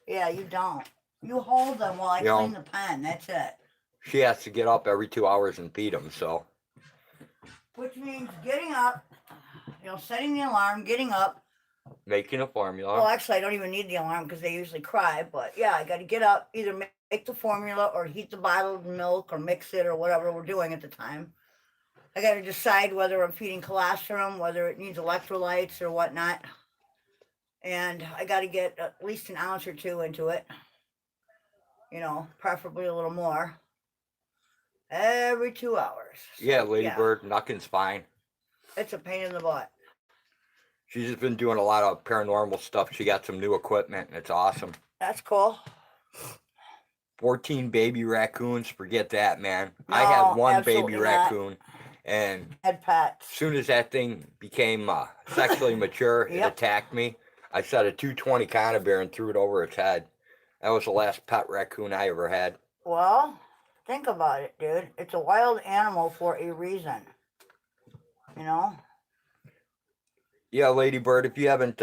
Yeah, you don't. You hold them while I clean the pen. That's it. She has to get up every 2 hours and feed them, so. Which means getting up, you know, setting the alarm, getting up. Making a formula. Well, actually, I don't even need the alarm because they usually cry. But yeah, I got to get up, either make the formula or heat the bottled milk or mix it or whatever we're doing at the time. I got to decide whether I'm feeding colostrum, whether it needs electrolytes or whatnot. And I got to get at least an ounce or 2 into it. You know, preferably a little more. Every 2 hours. So, yeah, Ladybird, nothing's fine. It's a pain in the butt. She's just been doing a lot of paranormal stuff. She got some new equipment, and it's awesome. That's cool. 14 baby raccoons, forget that, man. No, I had 1 baby raccoon, and had pets. As soon as that thing became sexually mature, it attacked me. I set a 220 conibear and threw it over its head. That was the last pet raccoon I ever had. Well, think about it, dude. It's a wild animal for a reason. You know? Yeah, Ladybird, if you haven't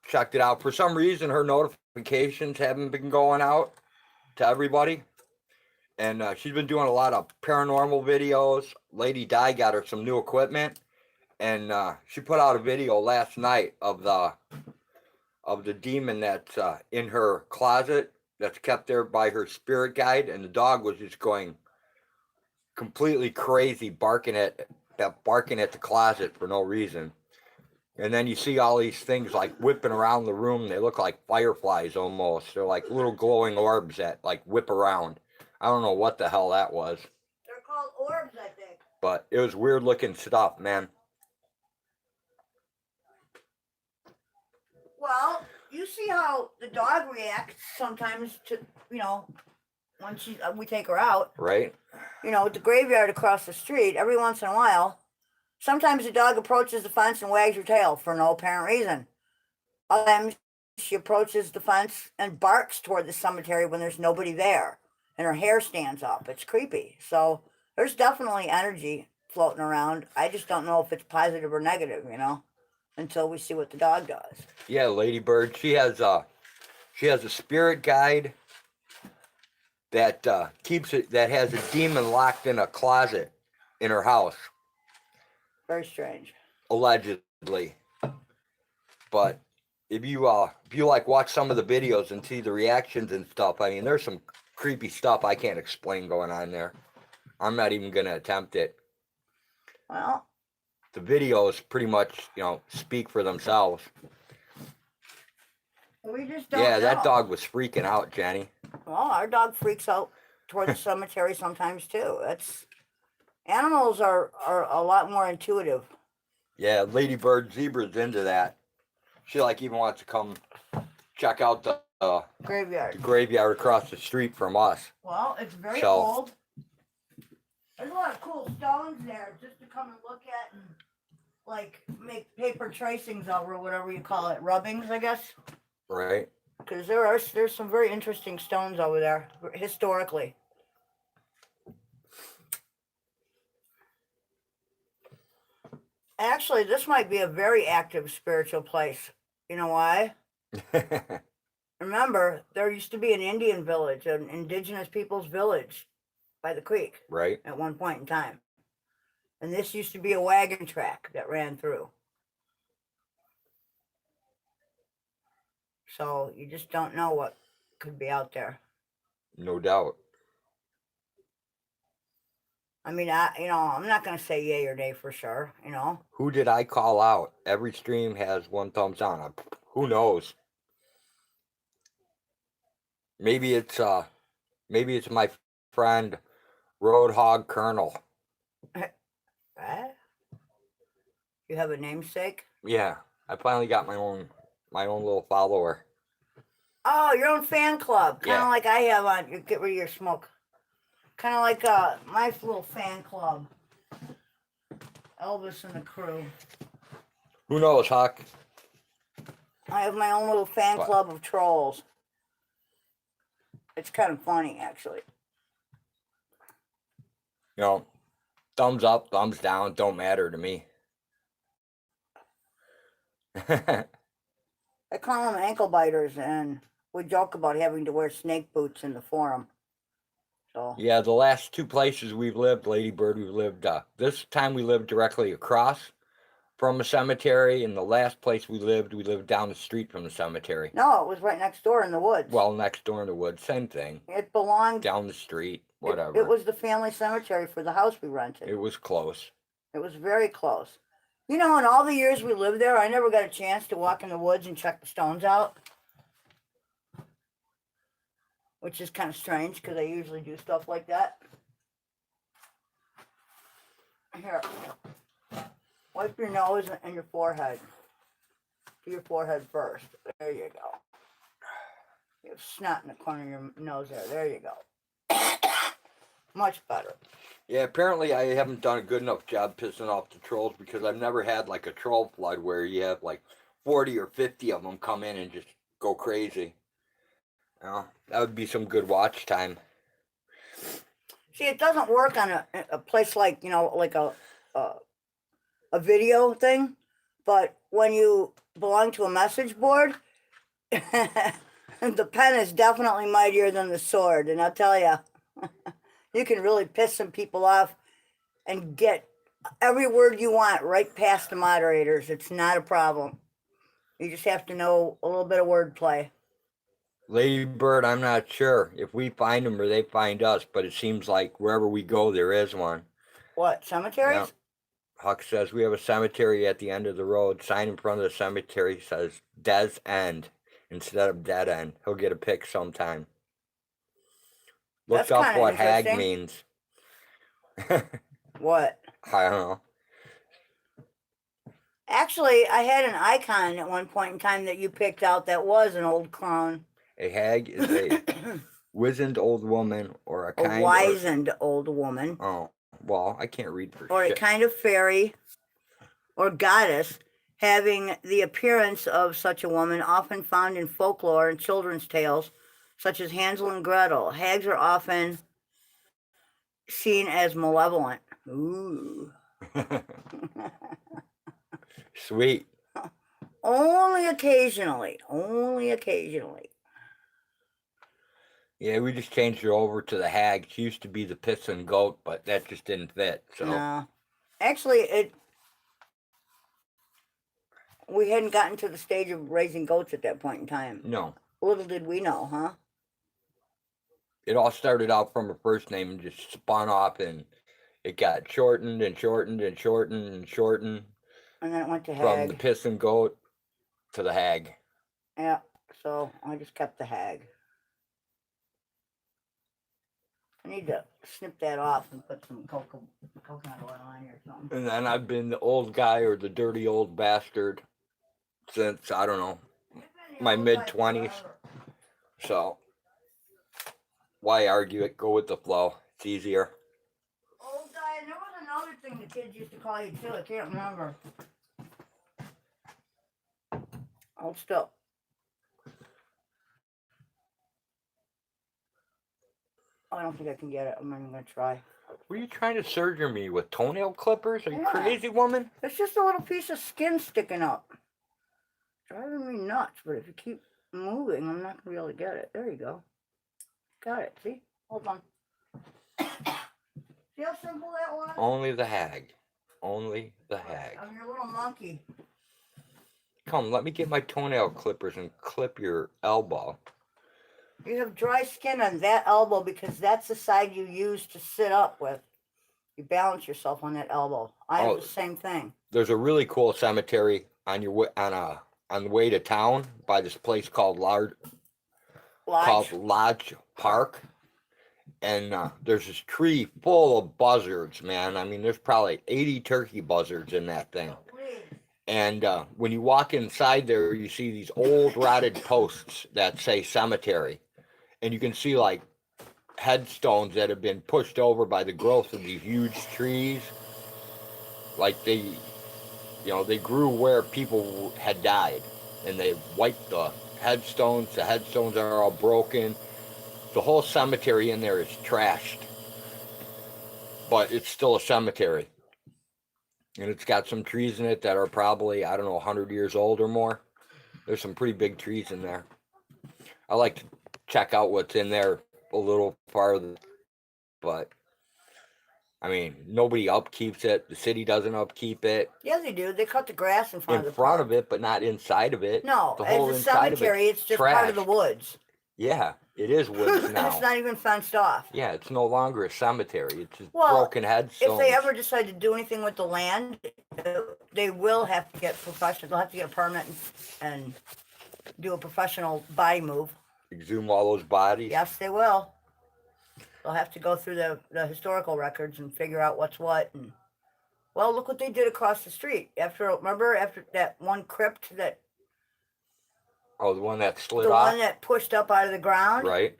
checked it out, for some reason her notifications haven't been going out to everybody. And she's been doing a lot of paranormal videos. Lady Di got her some new equipment. And she put out a video last night of the demon that's in her closet, that's kept there by her spirit guide, and the dog was just going completely crazy, barking at the closet for no reason. And then you see all these things like whipping around the room. They look like fireflies almost. They're like little glowing orbs that like whip around. I don't know what the hell that was. They're called orbs, I think. But it was weird looking stuff, man. Well, you see how the dog reacts sometimes to, you know, when we take her out. Right. You know, at the graveyard across the street, every once in a while, sometimes the dog approaches the fence and wags her tail for no apparent reason. Other times she approaches the fence and barks toward the cemetery when there's nobody there, and her hair stands up. It's creepy. So there's definitely energy floating around. I just don't know if it's positive or negative, you know, until we see what the dog does. Yeah, Ladybird. She has a spirit guide that keeps it, that has a demon locked in a closet in her house. Very strange. Allegedly. But if you like watch some of the videos and see the reactions and stuff, I mean, there's some creepy stuff I can't explain going on there. I'm not even going to attempt it. Well, The videos pretty much, speak for themselves. we just don't Yeah, know. that dog was freaking out, Jenny. Well, our dog freaks out toward the cemetery sometimes too. Animals are a lot more intuitive. Yeah, Ladybird Zebra's into that. She even wants to come check out the Graveyard. graveyard across the street from us. Well, it's very old. There's a lot of cool stones there just to come and look at and make paper tracings of, or whatever you call it, rubbings, I guess. Right. Because there's some very interesting stones over there historically. Actually, this might be a very active spiritual place. You know why? Remember, there used to be an Indian village, an indigenous people's village by the creek. Right. At one point in time. And this used to be a wagon track that ran through. So you just don't know what could be out there. No doubt. I mean, I'm not going to say yay or nay for sure, Who did I call out? Every stream has one thumbs down. Who knows? Maybe it's my friend Roadhog Colonel. What? You have a namesake? Yeah, I finally got my own little follower. Oh, your own fan club. Kind of Yeah. like I have on you. Get rid of your smoke. Kind of like my little fan club. Elvis and the crew. Who knows, Huck? I have my own little fan club of trolls. It's kind of funny, actually. Thumbs up, thumbs down, don't matter to me. I call them ankle biters, and we joke about having to wear snake boots in the forum. So Yeah, the last two places we've lived, Ladybird, we've lived, this time we lived directly across from a cemetery, and the last place we lived down the street from the cemetery. No, it was right next door in the woods. Well, next door in the woods, same thing. It belonged down the street, whatever. It was the family cemetery for the house we rented. It was close. It was very close. In all the years we lived there, I never got a chance to walk in the woods and check the stones out. Which is kind of strange because I usually do stuff like that. Here. Wipe your nose and your forehead. Do your forehead first. There you go. You have snot in the corner of your nose there. There you go. Much better. Yeah, apparently I haven't done a good enough job pissing off the trolls because I've never had a troll flood where you have 40 or 50 of them come in and just go crazy. That would be some good watch time. See, it doesn't work on a place like a video thing, but when you belong to a message board, the pen is definitely mightier than the sword, and I'll tell you, you can really piss some people off and get every word you want right past the moderators. It's not a problem. You just have to know a little bit of wordplay. Ladybird, I'm not sure if we find them or they find us, but it seems like wherever we go, there is one. What, cemeteries? Yeah. Huck says we have a cemetery at the end of the road. Sign in front of the cemetery says Des End instead of Dead End. He'll get a pic sometime. Look up what hag means. What? I don't know. Actually, I had an icon at one point in time that you picked out that was an old crone. A hag is a wizened old woman or a wizened old woman. Oh, well, I can't read for or shit. A kind of fairy or goddess having the appearance of such a woman, often found in folklore and children's tales, such as Hansel and Gretel. Hags are often seen as malevolent. Ooh. Sweet. Only occasionally. Only occasionally. Yeah, we just changed her over to the hag. She used to be the piss and goat, but that just didn't fit. So no. Actually, we hadn't gotten to the stage of raising goats at that point in time. No. Little did we know, huh? it all started out from a first name and just spun off, and it got shortened and shortened and shortened and shortened And then it went to from the Hag. piss and goat to the hag. Yeah, so I just kept the Hag. I need to snip that off and put some coconut oil on here or something. And then I've been the old guy or the dirty old bastard since, I don't know, my mid-20s. So, why argue it? Go with the flow. It's easier. Old guy, and there was another thing the kids used to call you too. I can't remember. Hold still. I don't think I can get it. I'm not even gonna try. Were you trying to surgery me with toenail clippers? Are you Yeah. crazy, woman? It's just a little piece of skin sticking up. Driving me nuts, but if you keep moving, I'm not gonna be able to get it. There you go. Got it. See? Hold on. See how simple that was? Only the hag. Only the hag. I'm your little monkey. Come, let me get my toenail clippers and clip your elbow. You have dry skin on that elbow because that's the side you use to sit up with. You balance yourself on that elbow. I have the same thing. There's a really cool cemetery on your way on the way to town by this place called Lodge Park, and there's this tree full of buzzards, man. I mean, there's probably 80 turkey buzzards in that thing. And when you walk inside there, you see these old rotted posts that say cemetery, and you can see like headstones that have been pushed over by the growth of these huge trees. Like they grew where people had died, and they wiped the headstones. The headstones are all broken. The whole cemetery in there is trashed, but it's still a cemetery. And it's got some trees in it that are probably, I don't know, 100 years old or more. There's some pretty big trees in there. I like to check out what's in there a little farther, but I mean, nobody upkeeps it. The city doesn't upkeep it. Yeah, they do. They cut the grass in front of the front park. of it, but not inside of it. No, the whole as a cemetery, it's just part of the woods. Yeah, it is woods now. It's not even fenced off. Yeah, it's no longer a cemetery. It's just broken headstones. If they ever decide to do anything with the land, they will have to get professional. They'll have to get a permit and do a professional body move. Exhume all those bodies? Yes, they will. They'll have to go through the historical records and figure out what's what. And well, look what they did across the street. Remember after that one crypt that. Oh, the one that slid off? off? The one that pushed up out of the ground? Right.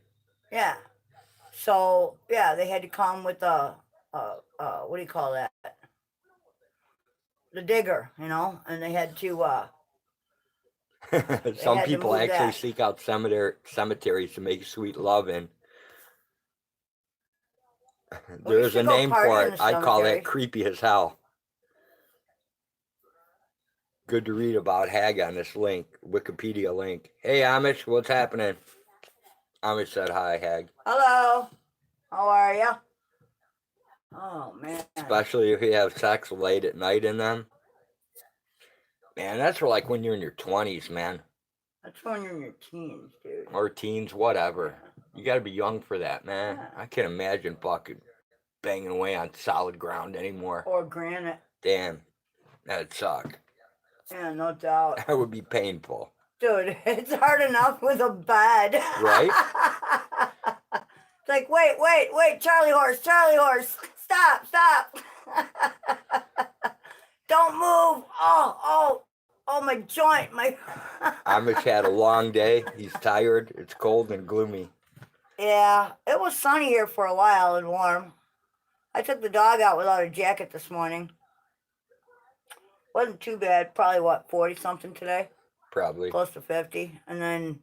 Yeah. So, yeah, they had to come with what do you call that? The digger, and they had to, Some people actually seek out cemeteries to make sweet love in. There's a name for it. I call that creepy as hell. Good to read about Hag on this link, Wikipedia link. Hey, Amish, what's happening? Amish said hi, Hag. Hello. How are you? Oh, man. Especially if you have sex late at night in them. Man, that's for like when you're in your 20s, man. That's when you're in your teens, dude. Or teens, whatever. You gotta be young for that, man. Yeah. I can't imagine fucking banging away on solid ground anymore. Or granite. Damn. That'd suck. Yeah, no doubt. That would be painful. Dude, it's hard enough with a bed. Right? It's like, wait, Charlie horse, stop. Don't move. Oh, my joint, Amish had a long day. He's tired. It's cold and gloomy. Yeah, it was sunny here for a while and warm. I took the dog out without a jacket this morning. Wasn't too bad. Probably, 40-something today? Probably. Close to 50. And then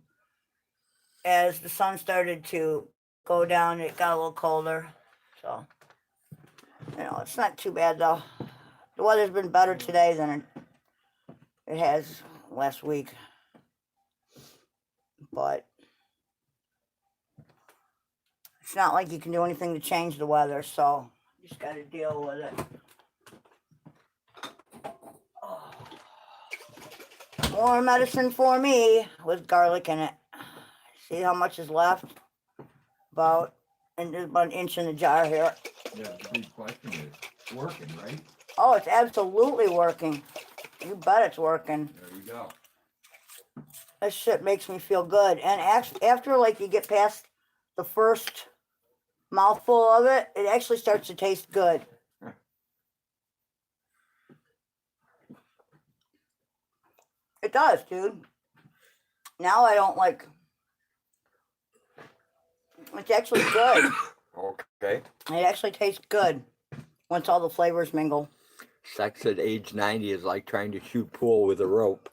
as the sun started to go down, it got a little colder. So, it's not too bad, though. The weather's been better today than it has last week. But it's not like you can do anything to change the weather, so you just got to deal with it. More medicine for me with garlic in it. See how much is left? and there's about an inch in the jar here. Yeah, the big question is, it's working, right? Oh, it's absolutely working. You bet it's working. There you go. This shit makes me feel good. And after like you get past the first mouthful of it, it actually starts to taste good. It does, dude. Now I don't like. It's actually good. Okay. It actually tastes good once all the flavors mingle. Sex at age 90 is like trying to shoot pool with a rope.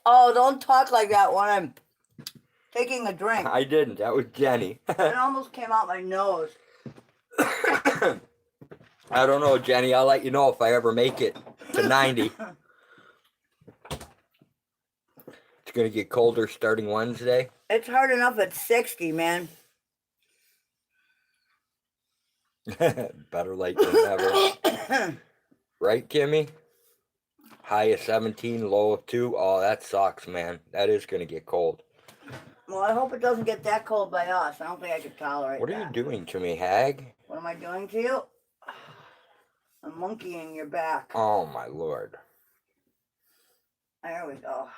Oh, don't talk like that when I'm taking a drink. I didn't. That was Jenny. It almost came out my nose. I don't know, Jenny. I'll let you know if I ever make it to 90. It's going to get colder starting Wednesday. It's hard enough at 60, man. Better late than never. Right, Kimmy? High of 17, low of 2. Oh, that sucks, man. That is going to get cold. Well, I hope it doesn't get that cold by us. I don't think I could tolerate What are that. you doing to me, hag? What am I doing to you? I'm monkeying your back. Oh, my Lord. There we go.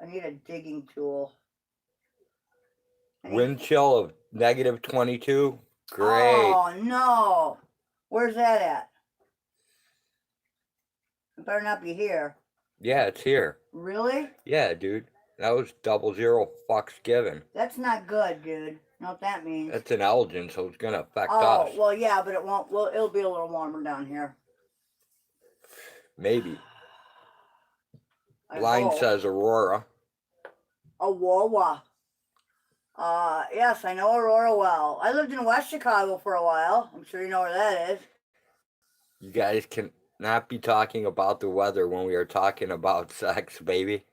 I need a digging tool. Wind chill of negative 22. Great. Oh, no. Where's that at? It better not be here. Yeah, it's here. Really? Yeah, dude. That was 00 fucks given. That's not good, dude. You know what that means? That's an Elgin, so it's going to affect Oh, us. well, yeah, but it won't. Well, it'll be a little warmer down here. Maybe. I Line hope. says Aurora. Aurora. Yes, I know Aurora well. I lived in West Chicago for a while. I'm sure you know where that is. You guys can not be talking about the weather when we are talking about sex, baby.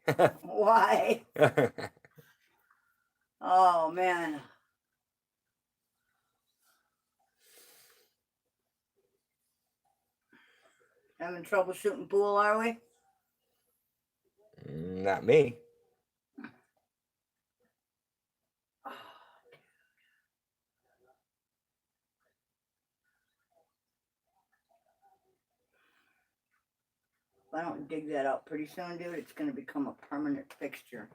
Why? Oh, man. Having trouble shooting pool, are we? Not me. If I don't dig that out pretty soon, dude, it's going to become a permanent fixture.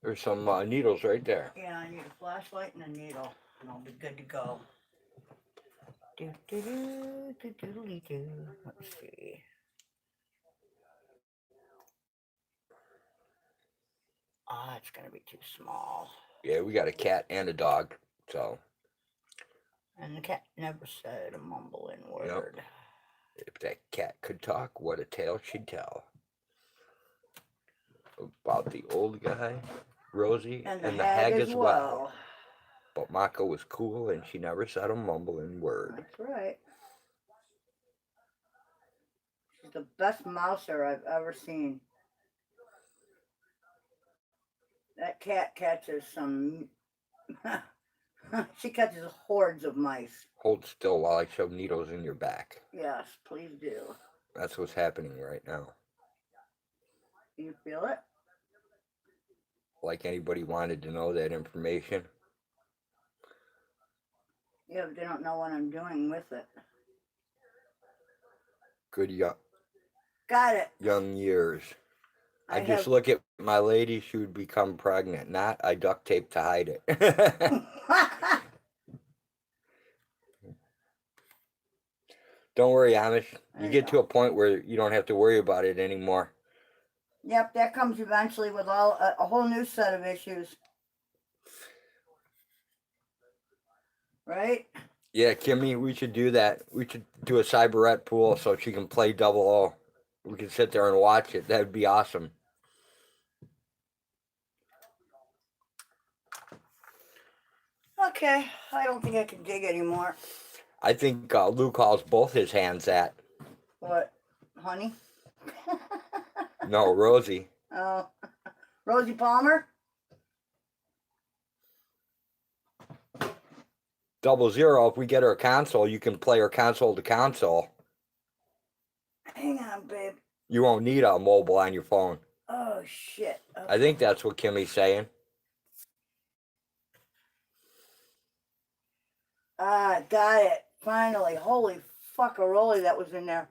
There's some needles right there. Yeah, I need a flashlight and a needle, and I'll be good to go. Let's see. Ah, it's going to be too small. Yeah, we got a cat and a dog, so. And the cat never said a mumbling word. Yep. If that cat could talk, what a tale she'd tell. About the old guy, Rosie, And the hag as well. well. But Mako was cool and she never said a mumbling word. That's right. She's the best mouser I've ever seen. That cat catches some... She catches hordes of mice. Hold still while I shove needles in your back. Yes, please do. That's what's happening right now. Do you feel it? Like anybody wanted to know that information. Yeah, but they don't know what I'm doing with it. Good Got it. young years. I just have... look at my lady, she would become pregnant. Not, I duct tape to hide it. Don't worry, Amish. You get to a point where you don't have to worry about it anymore. Yep, that comes eventually with a whole new set of issues. Right? Yeah, Kimmy, we should do that. We should do a cyberette pool so she can play 00. We could sit there and watch it. That would be awesome. Okay, I don't think I can dig anymore. I think Lou calls both his hands at. What? Honey? No, Rosie. Oh. Rosie Palmer? 00, if we get her a console, you can play her console to console. Hang on, babe. You won't need a mobile on your phone. Oh, shit. Okay. I think that's what Kimmy's saying. Ah, got it. Finally. Holy fuckaroli, that was in there.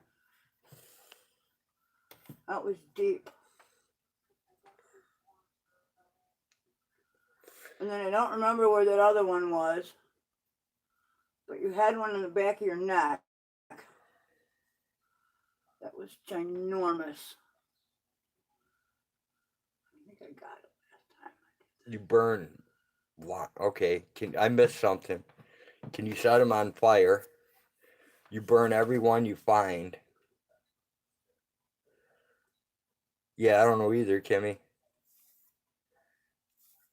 That was deep. And then I don't remember where that other one was. But you had one in the back of your neck. That was ginormous. I think I got it last time. You burn. Okay, I missed something. Can you set them on fire? You burn every one you find. Yeah, I don't know either, Kimmy.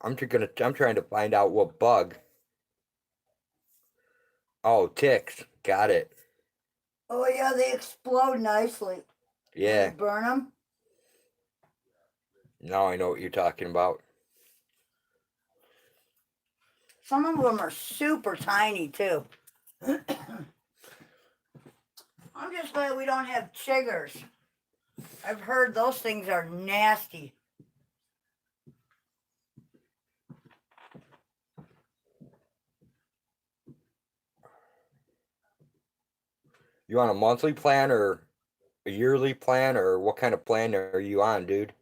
I'm trying to find out what bug. Oh, ticks. Got it. Oh, yeah, they explode nicely. Yeah. When you burn them. Now I know what you're talking about. Some of them are super tiny, too. I'm just glad we don't have chiggers. I've heard those things are nasty. You want a monthly plan or a yearly plan, or what kind of plan are you on, dude?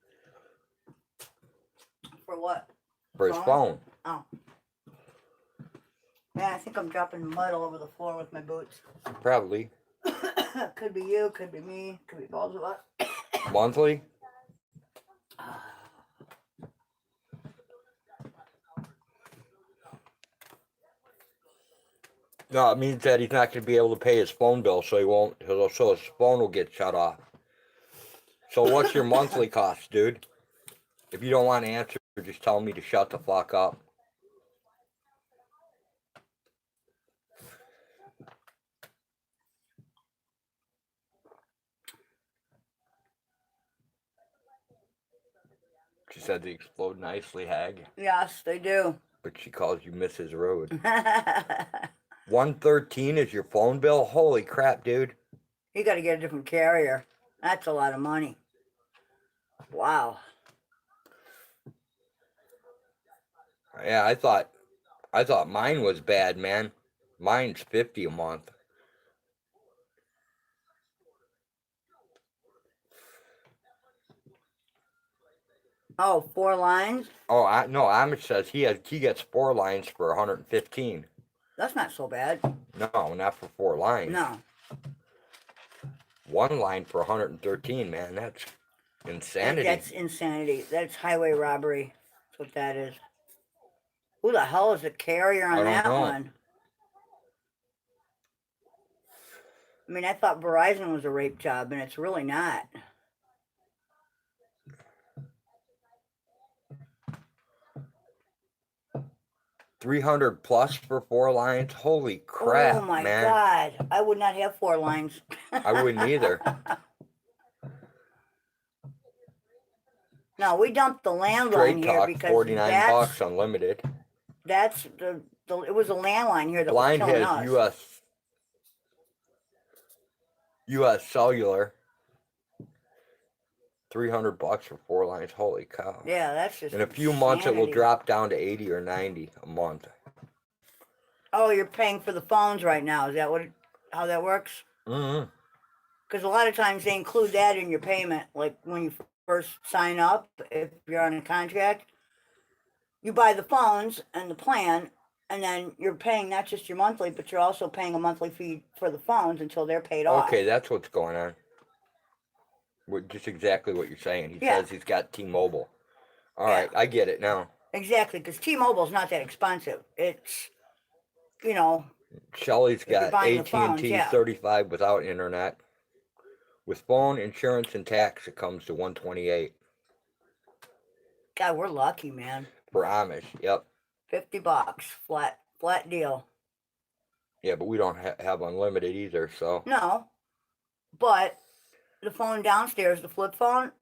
For what? For his phone. Oh. Man, I think I'm dropping mud all over the floor with my boots. Probably. Could be you, could be me, could be both of us. Monthly? No, it means that he's not going to be able to pay his phone bill, so his phone will get shut off. So what's your monthly cost, dude? If you don't want to answer, just tell me to shut the fuck up. She said they explode nicely, Hag. Yes, they do. But she calls you Mrs. Road. 113 is your phone bill? Holy crap, dude. You got to get a different carrier. That's a lot of money. Wow. Yeah, I thought mine was bad, man. Mine's $50 a month. Oh, 4 lines? Oh, no, Amish says he gets 4 lines for 115. That's not so bad. No, not for 4 lines. No. 1 line for 113, man. That's insanity. That's insanity. That's highway robbery. That's what that is. Who the hell is the carrier on that one? I mean, I thought Verizon was a rape job, and it's really not. $300 plus for 4 lines. Holy crap, man. Oh my God. I would not have 4 lines. I wouldn't either. No, we dumped the landline here because $49 unlimited. That's it was a landline here that Blind was killing has us. US Cellular. $300 for 4 lines. Holy cow. Yeah, that's just in a few months it will drop down to 80 or 90 a month. Oh, you're paying for the phones right now. Is that how that works? Mm-hmm. Because a lot of times they include that in your payment, like when you first sign up, if you're on a contract, you buy the phones and the plan, and then you're paying not just your monthly, but you're also paying a monthly fee for the phones until they're paid off. Okay, that's what's going on. Just exactly what you're saying. He says he's got T-Mobile. All right, I get it now. Exactly, because T-Mobile's not that expensive. It's, you know. Shelly's got AT&T 35 without internet. With phone, insurance, and tax, it comes to $128. God, we're lucky, man. For Amish, yep. $50, flat deal. Yeah, but we don't have unlimited either, so. No, but the phone downstairs, the flip phone,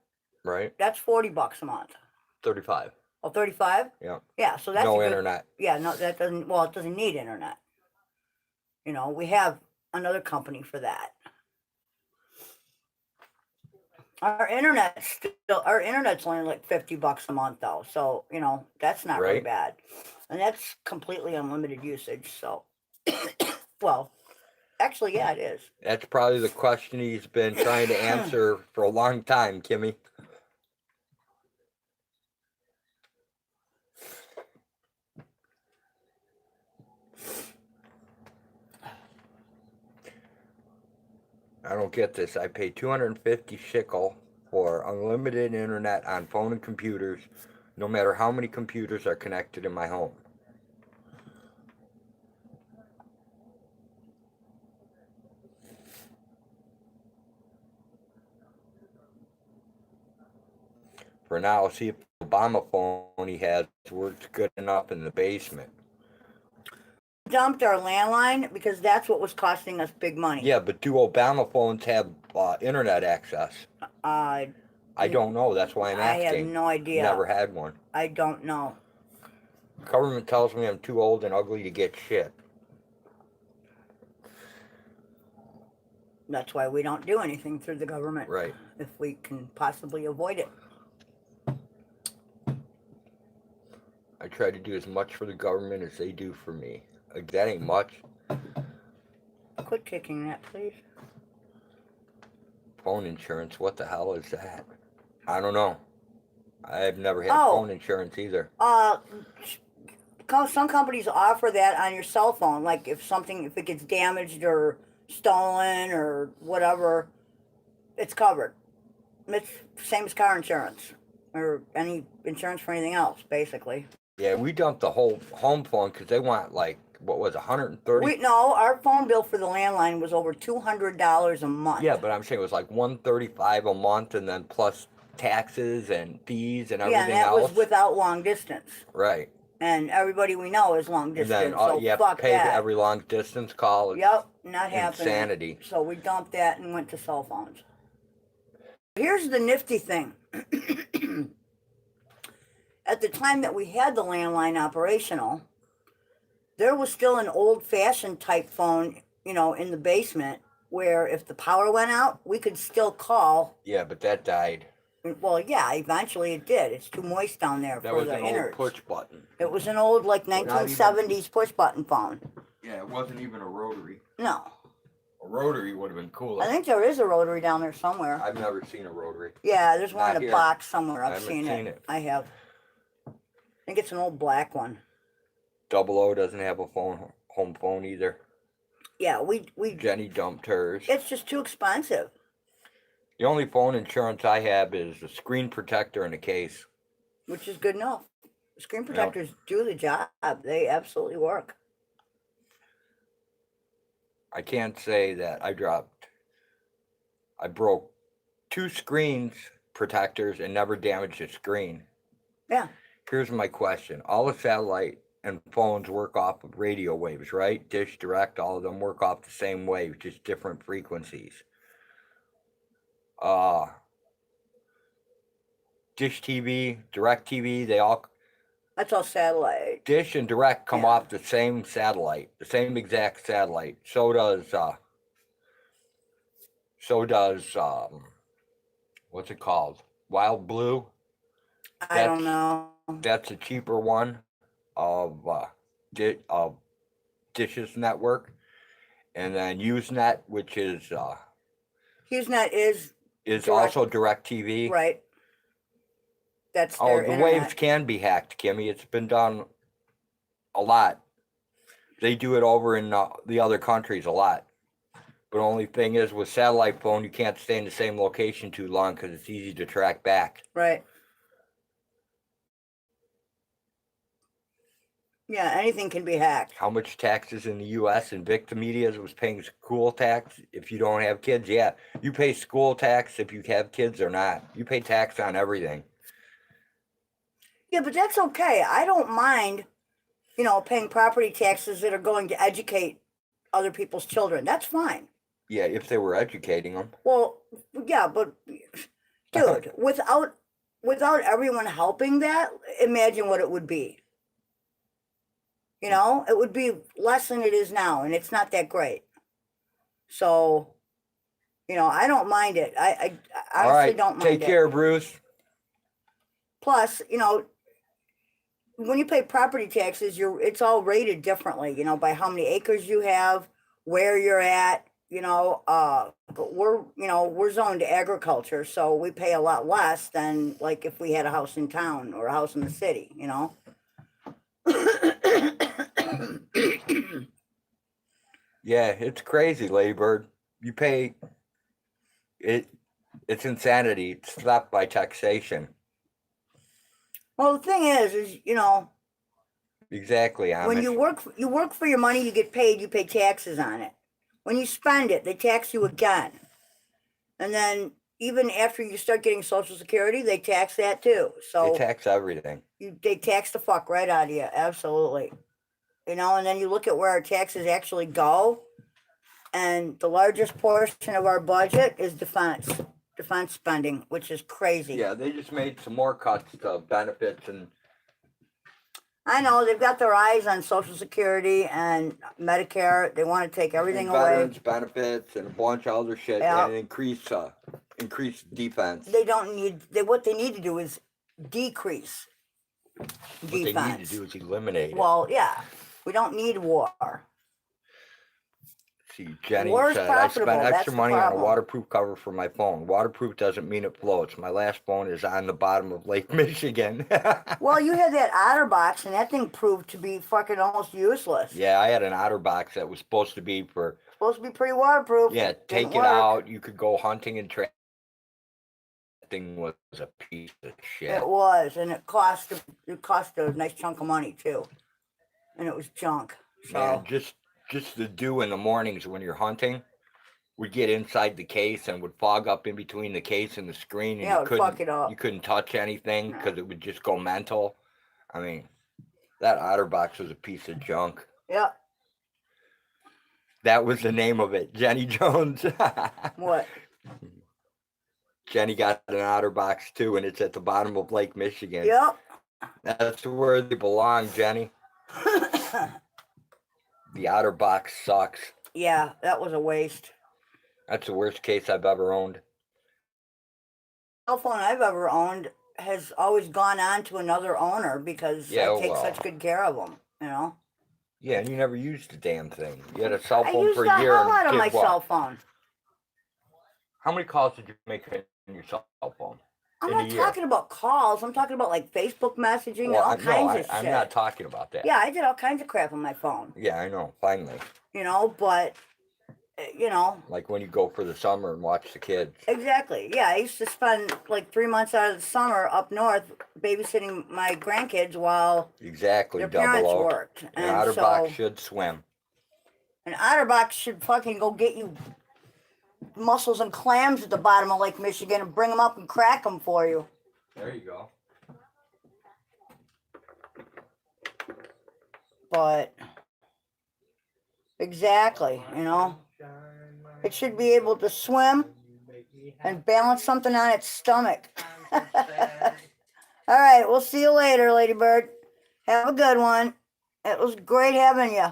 right? That's $40 a month. 35. Oh, 35? Yeah. Yeah, so that's no internet. Yeah, no, that doesn't. Well, it doesn't need internet. You know, we have another company for that. Our internet's only like $50 a month though. So, you know, that's not really Right. bad. And that's completely unlimited usage. So, well, actually, yeah, it is. That's probably the question he's been trying to answer for a long time, Kimmy. I don't get this. I pay 250 shekel for unlimited internet on phone and computers, no matter how many computers are connected in my home. For now, see if the Obama phone he has works good enough in the basement. Dumped our landline because that's what was costing us big money. Yeah, but do Obama phones have internet access? I don't know. That's why I'm asking. I have no idea. Never had one. I don't know. Government tells me I'm too old and ugly to get shit. That's why we don't do anything through the government. Right. If we can possibly avoid it. I try to do as much for the government as they do for me. Like, that ain't much. Quit kicking that, please. Phone insurance, what the hell is that? I don't know. I've never had phone insurance either. Some companies offer that on your cell phone. Like if it gets damaged or stolen or whatever, it's covered. It's same as car insurance or any insurance for anything else, basically. Yeah, we dumped the whole home phone because they want like, what was it, 130? No, our phone bill for the landline was over $200 a month. Yeah, but I'm saying it was like 135 a month and then plus taxes and fees and everything else. Yeah, and that was without long distance. Right. And everybody we know is long distance. And then you have to pay that. every long distance call. Yep, not happening. Insanity. So we dumped that and went to cell phones. Here's the nifty thing. At the time that we had the landline operational, there was still an old-fashioned type phone, in the basement where if the power went out, we could still call. Yeah, but that died. Well, yeah, eventually it did. It's too moist down there for the innards. That was an old push button. It was an old, 1970s push button phone. Yeah, it wasn't even a rotary. No. A rotary would have been cooler. I think there is a rotary down there somewhere. I've never seen a rotary. Yeah, there's one in a box somewhere. I've seen it. I have. I think it's an old black one. 00 doesn't have a home phone either. Yeah, we Jenny dumped hers. It's just too expensive. The only phone insurance I have is a screen protector and a case. Which is good enough. Screen protectors do the job. They absolutely work. I can't say that I broke 2 screen protectors and never damaged a screen. Yeah. Here's my question. All the satellite and phones work off of radio waves, right? Dish, Direct, all of them work off the same wave, just different frequencies. Dish TV, Direct TV, that's all satellite. Dish and Direct come off the same satellite, the same exact satellite. So does what's it called? Wild Blue? I don't know. That's a cheaper one of Dish's network. And then Usenet, which is Usenet is also Direct TV. Right. That's their the internet. waves can be hacked, Kimmy. It's been done a lot. They do it over in the other countries a lot. But only thing is, with satellite phone, you can't stay in the same location too long because it's easy to track back. Right. Yeah, anything can be hacked. How much taxes in the U.S. and Victim Media was paying school tax if you don't have kids? Yeah, you pay school tax if you have kids or not. You pay tax on everything. Yeah, but that's okay. I don't mind, paying property taxes that are going to educate other people's children. That's fine. Yeah, if they were educating them. Well, yeah, but dude, without everyone helping that, imagine what it would be. You know, it would be less than it is now, and it's not that great. So, you know, I don't mind it. I All honestly right. don't mind Take it. care, Bruce. Plus, you know, when you pay property taxes, it's all rated differently, you know, by how many acres you have, where you're at, you know, but we're zoned to agriculture, so we pay a lot less than like if we had a house in town or a house in the city, you know. Yeah, it's crazy, Ladybird. You pay it. It's insanity. It's theft by taxation. Well, the thing is, you know, Exactly, when Amish. you work for your money, you get paid, you pay taxes on it. When you spend it, they tax you again. And then even after you start getting Social Security, they tax that too. They So tax everything. they tax the fuck right out of you. Absolutely. You know, and then you look at where our taxes actually go, and the largest portion of our budget is defense spending, which is crazy. Yeah, they just made some more cuts to benefits and I know they've got their eyes on Social Security and Medicare. They want to take everything away. veterans benefits and a bunch of other shit Yeah. and increase defense. They don't need. What they need to do is decrease What defense. they need to do is eliminate it. Well, yeah, we don't need war. See, Jenny War's said, I profitable, spent that's extra the money on a problem. waterproof cover for my phone. Waterproof doesn't mean it floats. My last phone is on the bottom of Lake Michigan. Well, you had that OtterBox, and that thing proved to be fucking almost useless. Yeah, I had an OtterBox that was supposed to be for, Supposed to be pretty waterproof. yeah, Didn't take it work. out. You could go hunting and trail. That thing was a piece of shit. It was, and it cost a nice chunk of money too, and it was junk. So Man, just the dew in the mornings when you're hunting would get inside the case and would fog up in between the case and the screen, and yeah, it would fuck it up. you couldn't touch anything No. because it would just go mental. I mean, that OtterBox was a piece of junk. Yeah. That was the name of it, Jenny Jones. What? Jenny got an OtterBox too, and it's at the bottom of Lake Michigan. Yep. That's where they belong, Jenny. The OtterBox sucks. Yeah, that was a waste. That's the worst case I've ever owned. Cell phone I've ever owned has always gone on to another owner because I take such good care of them. You know. Yeah, and you never used the damn thing. You had a cell I phone used for the a year. hell out of did my what? cell phone. How many calls did you make on your cell phone? I'm in a not year? talking about calls. I'm talking about like Facebook messaging and Well, all kinds of shit. I'm not talking about that. Yeah, I did all kinds of crap on my phone. Yeah, I know. Finally. You know, but you know. Like when you go for the summer and watch the kids. Exactly. Yeah, I used to spend like 3 months out of the summer up north babysitting my grandkids while Exactly. their parents worked. An And OtterBox so should swim. an OtterBox should fucking go get you mussels and clams at the bottom of Lake Michigan and bring them up and crack them for you. There you go. But exactly, you know, it should be able to swim and balance something on its stomach. All right, we'll see you later, Ladybird. Have a good one. It was great having you.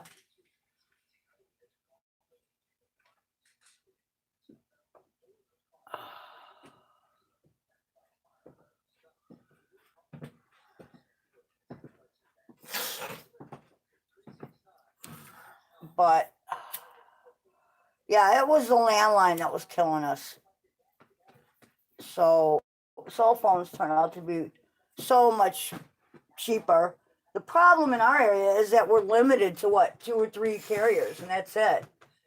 But yeah, it was the landline that was killing us. So cell phones turn out to be so much cheaper. The problem in our area is that we're limited to what, 2 or 3 carriers, and that's it.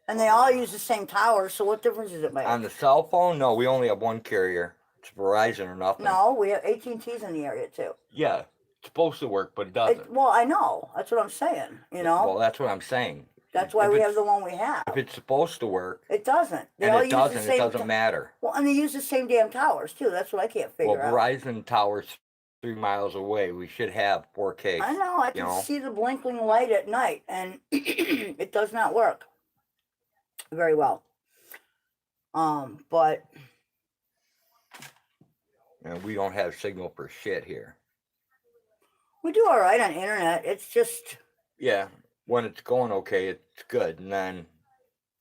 And they all use the same tower, so what difference does it make? On the cell phone, no, we only have one carrier. It's Verizon or nothing. No, we have AT&T's in the area too. Yeah, it's supposed to work, but it doesn't. Well, I know. That's what I'm saying, you know? Well, that's what I'm saying. That's why we have the one we have. If it's supposed to work, It doesn't. They and all it use doesn't, the it same doesn't matter. Well, and they use the same damn towers too. That's what I can't figure Well, out. Verizon towers 3 miles away. We should have 4K. I know. I can see the blinking light at night, and it does not work very well. But And we don't have signal for shit here. we do all right on internet. It's just Yeah, when it's going okay, it's good, and then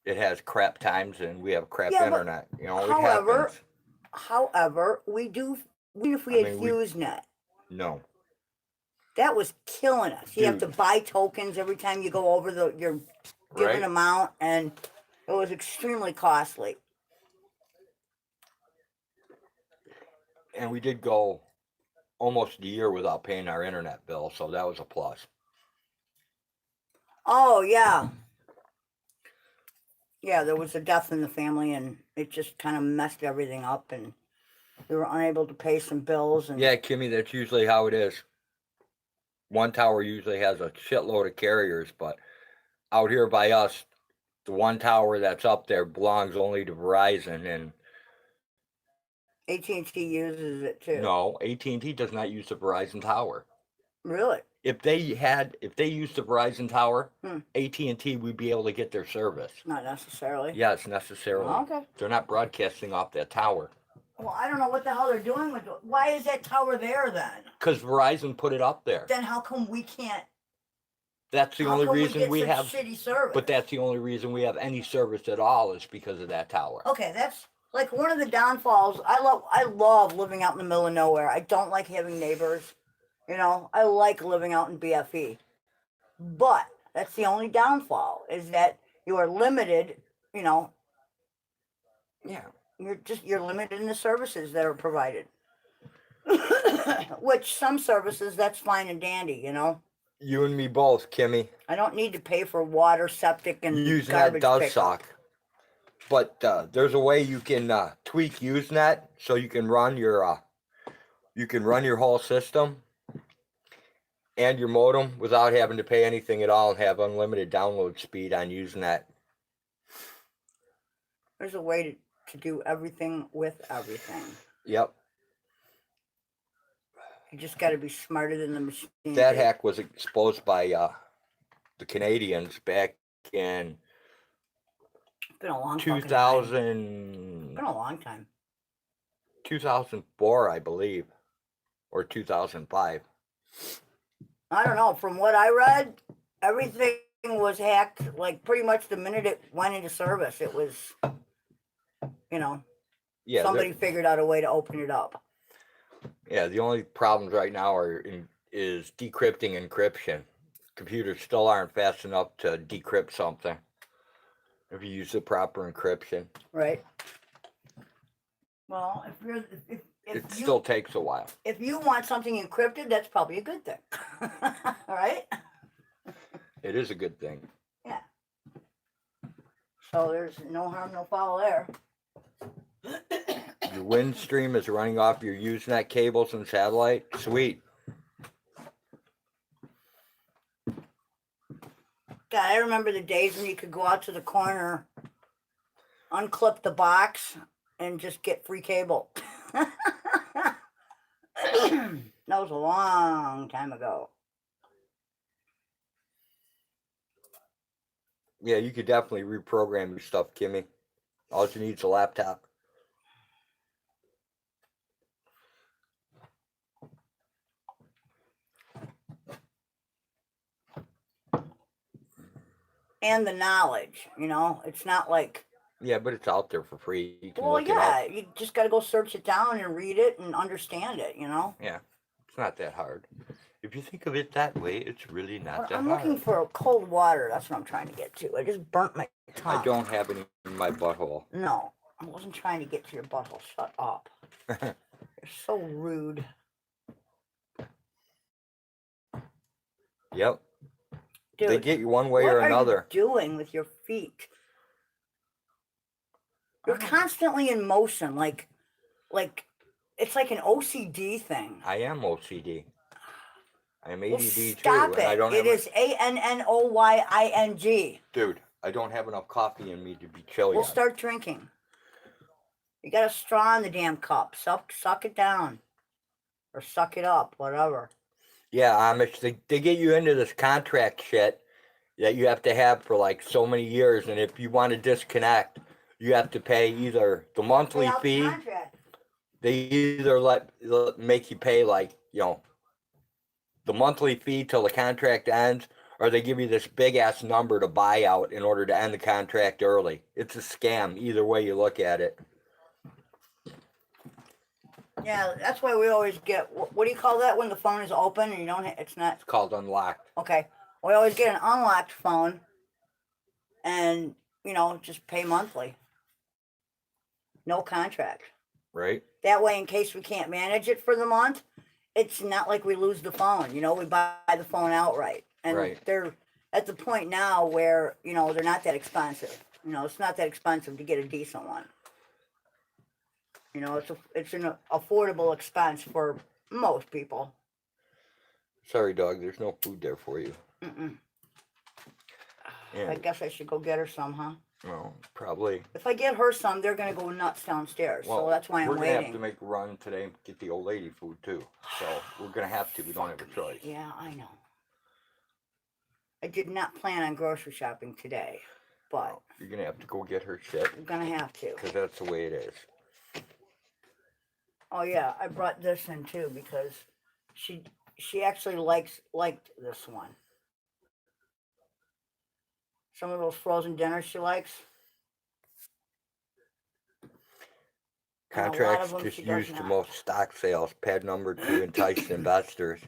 it has crap times, and we have crap Yeah, but internet. You know, it however, happens. we do. Even if we I had mean, HughesNet, no, that was killing us. You have to dude, buy tokens every time you go over your given right? amount, and it was extremely costly. And we did go almost a year without paying our internet bill, so that was a plus. Oh yeah, yeah. There was a death in the family, and it just kind of messed everything up, and we were unable to pay some bills. And Yeah, Kimmy, that's usually how it is. One tower usually has a shitload of carriers, but out here by us, the one tower that's up there belongs only to Verizon, and AT&T uses it too. no, AT&T does not use the Verizon tower. Really? If they used the Verizon tower, Hmm. AT&T would be able to get their service. Not necessarily. Yes, necessarily. Okay. They're not broadcasting off that tower Well, I don't know what the hell they're doing with it. Why is that tower there then? because Verizon put it up there. Then how come we can't? That's the How only come we reason get we such have. shitty service? But that's the only reason we have any service at all is because of that tower. Okay, that's like one of the downfalls. I love living out in the middle of nowhere. I don't like having neighbors. You know, I like living out in BFE. But that's the only downfall is that you are limited, you know, Yeah. you're limited in the services that are provided. Which some services that's fine and dandy, you know. You and me both, Kimmy. I don't need to pay for water, septic, and Usenet garbage does pickup. suck. But there's a way you can tweak Usenet so you can run your whole system and your modem without having to pay anything at all and have unlimited download speed on Usenet. There's a way to do everything with everything. Yep. You just got to be smarter than the machine. That hack was exposed by the Canadians back in It's been a long 2000. It's been a long time. 2004, I believe, or 2005. I don't know. From what I read, everything was hacked like pretty much the minute it went into service. It was, you know, Yeah, somebody figured out a way to open it up. Yeah, the only problems right now is decrypting encryption. Computers still aren't fast enough to decrypt something if you use the proper encryption. Right. Well, if It you, still takes a while. if you want something encrypted, that's probably a good thing. Right? It is a good thing. Yeah. So there's no harm, no foul there. Your wind stream is running off your Usenet cables and satellite. Sweet. God, I remember the days when you could go out to the corner, unclip the box, and just get free cable. That was a long time ago. Yeah, you could definitely reprogram your stuff, Kimmy. All you need is a laptop. And the knowledge, you know, it's not like. Yeah, but it's out there for free. You can Well, look it yeah, up. you just got to go search it down and read it and understand it, you know. Yeah, it's not that hard. If you think of it that way, it's really not Well, that I'm hard. looking for cold water. That's what I'm trying to get to. I just burnt my tongue. I don't have any in my butthole. No, I wasn't trying to get to your butthole. Shut up. You're so rude. Yep. Dude, They get you one way or what another. are you doing with your feet? You're constantly in motion, like it's like an OCD thing. I am OCD. I am ADD Well, too. stop And I it. don't It have is ANNOYING. Dude, I don't have enough coffee in me to be chill We'll yet. start drinking. You got a straw in the damn cup. Suck it down. Or suck it up, whatever. Yeah, Amish, they get you into this contract shit that you have to have for like so many years, and if you want to disconnect, you have to pay either the monthly fee. Contract. They either make you pay like, the monthly fee till the contract ends, or they give you this big ass number to buy out in order to end the contract early. It's a scam either way you look at it. Yeah, that's why we always get, what do you call that when the phone is open and you don't, it's not, It's called unlocked. okay. We always get an unlocked phone and, just pay monthly. No contract. Right? That way, in case we can't manage it for the month, it's not like we lose the phone. We buy the phone outright. And Right. they're at the point now where, they're not that expensive. It's not that expensive to get a decent one. It's an affordable expense for most people. Sorry, dog. There's no food there for you. Mm-mm. Yeah. I guess I should go get her some, huh? Well, probably. If I get her some, they're going to go nuts downstairs. Well, so that's why I'm we're waiting. going to have to make a run today and get the old lady food, too. So we're going to have to. We don't have a choice. Yeah, I know. I did not plan on grocery shopping today, but Well, you're going to have to go get her shit. I'm going to have to. Because that's the way it is. Oh, yeah, I brought this in, too, because she actually liked this one. Some of those frozen dinners she likes. Contracts just used to most stock sales, pad number to entice investors.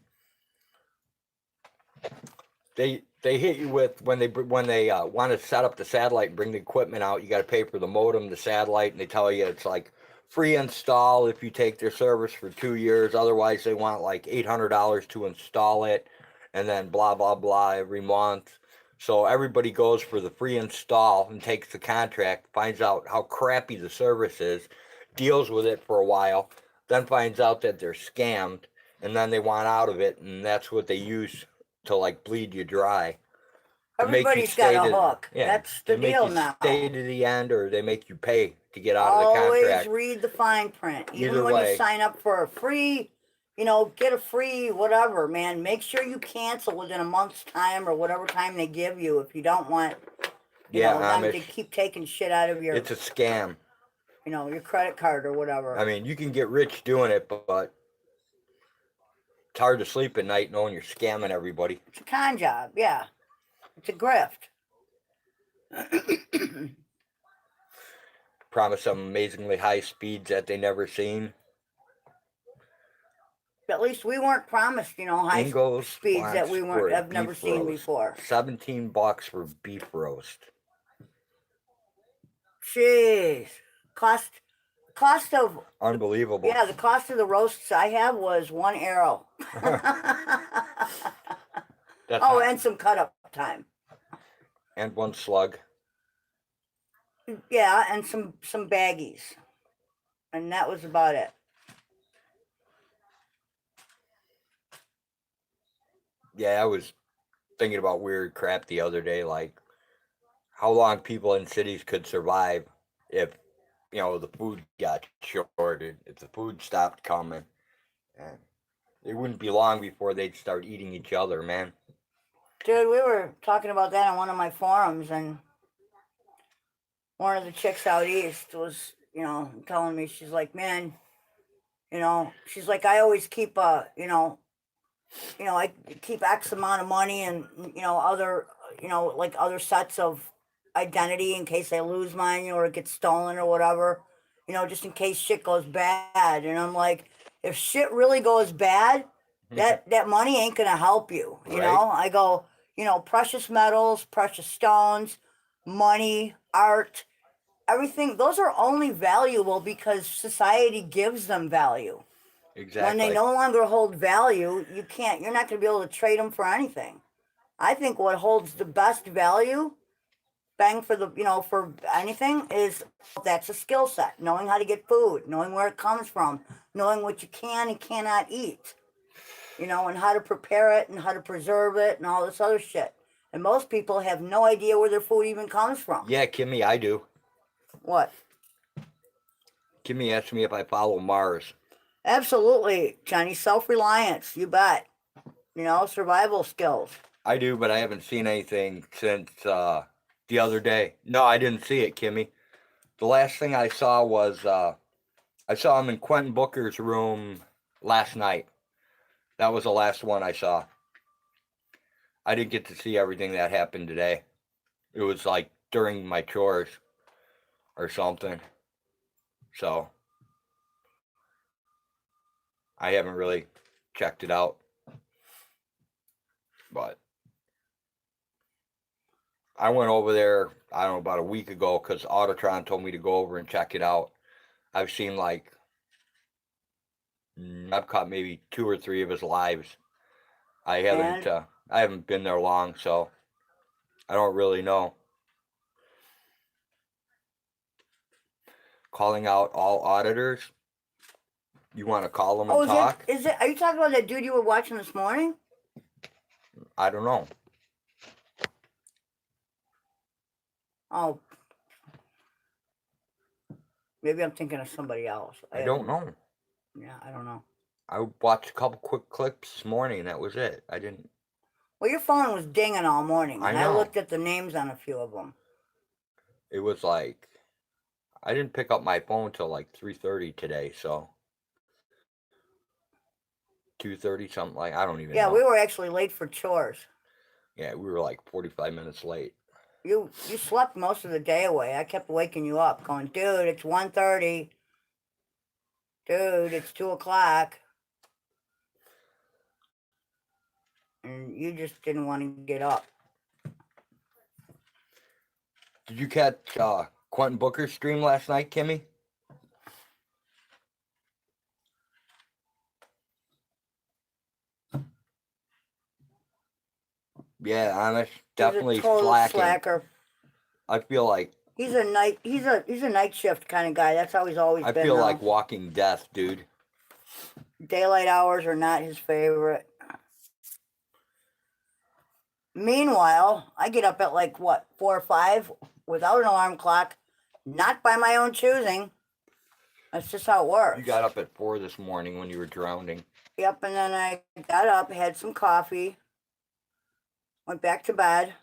They hit you with when they want to set up the satellite and bring the equipment out. You got to pay for the modem, the satellite, and they tell you it's like free install if you take their service for 2 years. Otherwise, they want like $800 to install it, and then blah blah blah every month. So everybody goes for the free install and takes the contract, finds out how crappy the service is, deals with it for a while, then finds out that they're scammed, and then they want out of it, and that's what they use to like bleed you dry. Everybody's got a hook. Yeah, that's the deal now. Stay to the end, or they make you pay to get out of the contract. Always read the fine print. Even Either when way. you sign up for a free, get a free whatever, man. Make sure you cancel within a month's time or whatever time they give you if you don't want them to keep taking shit out of your... It's a scam. Your credit card or whatever. I mean, you can get rich doing it, but it's hard to sleep at night knowing you're scamming everybody. It's a con job, yeah. It's a grift. Promise them amazingly high speeds that they never seen. At least we weren't promised, high speeds that we have never seen before. $17 for beef roast. Jeez. Cost of... Unbelievable. Yeah, the cost of the roasts I have was 1 arrow. And some cut-up time. And 1 slug. Yeah, and some baggies. And that was about it. Yeah, I was thinking about weird crap the other day, like how long people in cities could survive if, the food got shorted, if the food stopped coming. And it wouldn't be long before they'd start eating each other, man. Dude, we were talking about that on one of my forums, and one of the chicks out east was, telling me, she's like, man, she's like, I always keep I keep X amount of money and, other, like other sets of identity in case I lose mine, or it gets stolen or whatever, just in case shit goes bad. And I'm like, if shit really goes bad, that money ain't going to help you. You know, I go, precious metals, precious stones, money, art, everything. Those are only valuable because society gives them value. Exactly. When they no longer hold value, you're not going to be able to trade them for anything. I think what holds the best value, bang for the, for anything, is that's a skill set. Knowing how to get food, knowing where it comes from, knowing what you can and cannot eat, and how to prepare it and how to preserve it and all this other shit. And most people have no idea where their food even comes from. Yeah, Kimmy, I do. What? Kimmy asked me if I follow Mars. Absolutely, Johnny. Self-reliance, you bet. Survival skills. I do, but I haven't seen anything since the other day. No, I didn't see it, Kimmy. The last thing I saw was, I saw him in Quentin Booker's room last night. That was the last one I saw. I didn't get to see everything that happened today. It was like during my chores or something. So I haven't really checked it out. But I went over there, I don't know, about a week ago because Autotron told me to go over and check it out. I've seen like, I've caught maybe 2 or 3 of his lives. I haven't been there long, so I don't really know. Calling out all auditors. You want to call them and talk? Are you talking about that dude you were watching this morning? I don't know. Oh. Maybe I'm thinking of somebody else. I don't know. Yeah, I don't know. I watched a couple quick clips this morning, and that was it. I didn't. Well, your phone was dinging all morning, and I know. looked at the names on a few of them. It was like, I didn't pick up my phone till like 3:30 today, so 2:30 something like, I don't even know. Yeah, we were actually late for chores. Yeah, we were like 45 minutes late. You slept most of the day away. I kept waking you up, going, dude, it's 1:30. Dude, it's 2 o'clock. And you just didn't want to get up. Did you catch Quentin Booker's stream last night, Kimmy? Yeah, Amish, definitely He's a total slacker. I feel like he's a night shift kind of guy. That's how he's always been. I feel like walking death, dude. Daylight hours are not his favorite. Meanwhile, I get up at like, what, 4 or 5 without an alarm clock, not by my own choosing. That's just how it works. You got up at 4 this morning when you were drowning. Yep, and then I got up, had some coffee, went back to bed,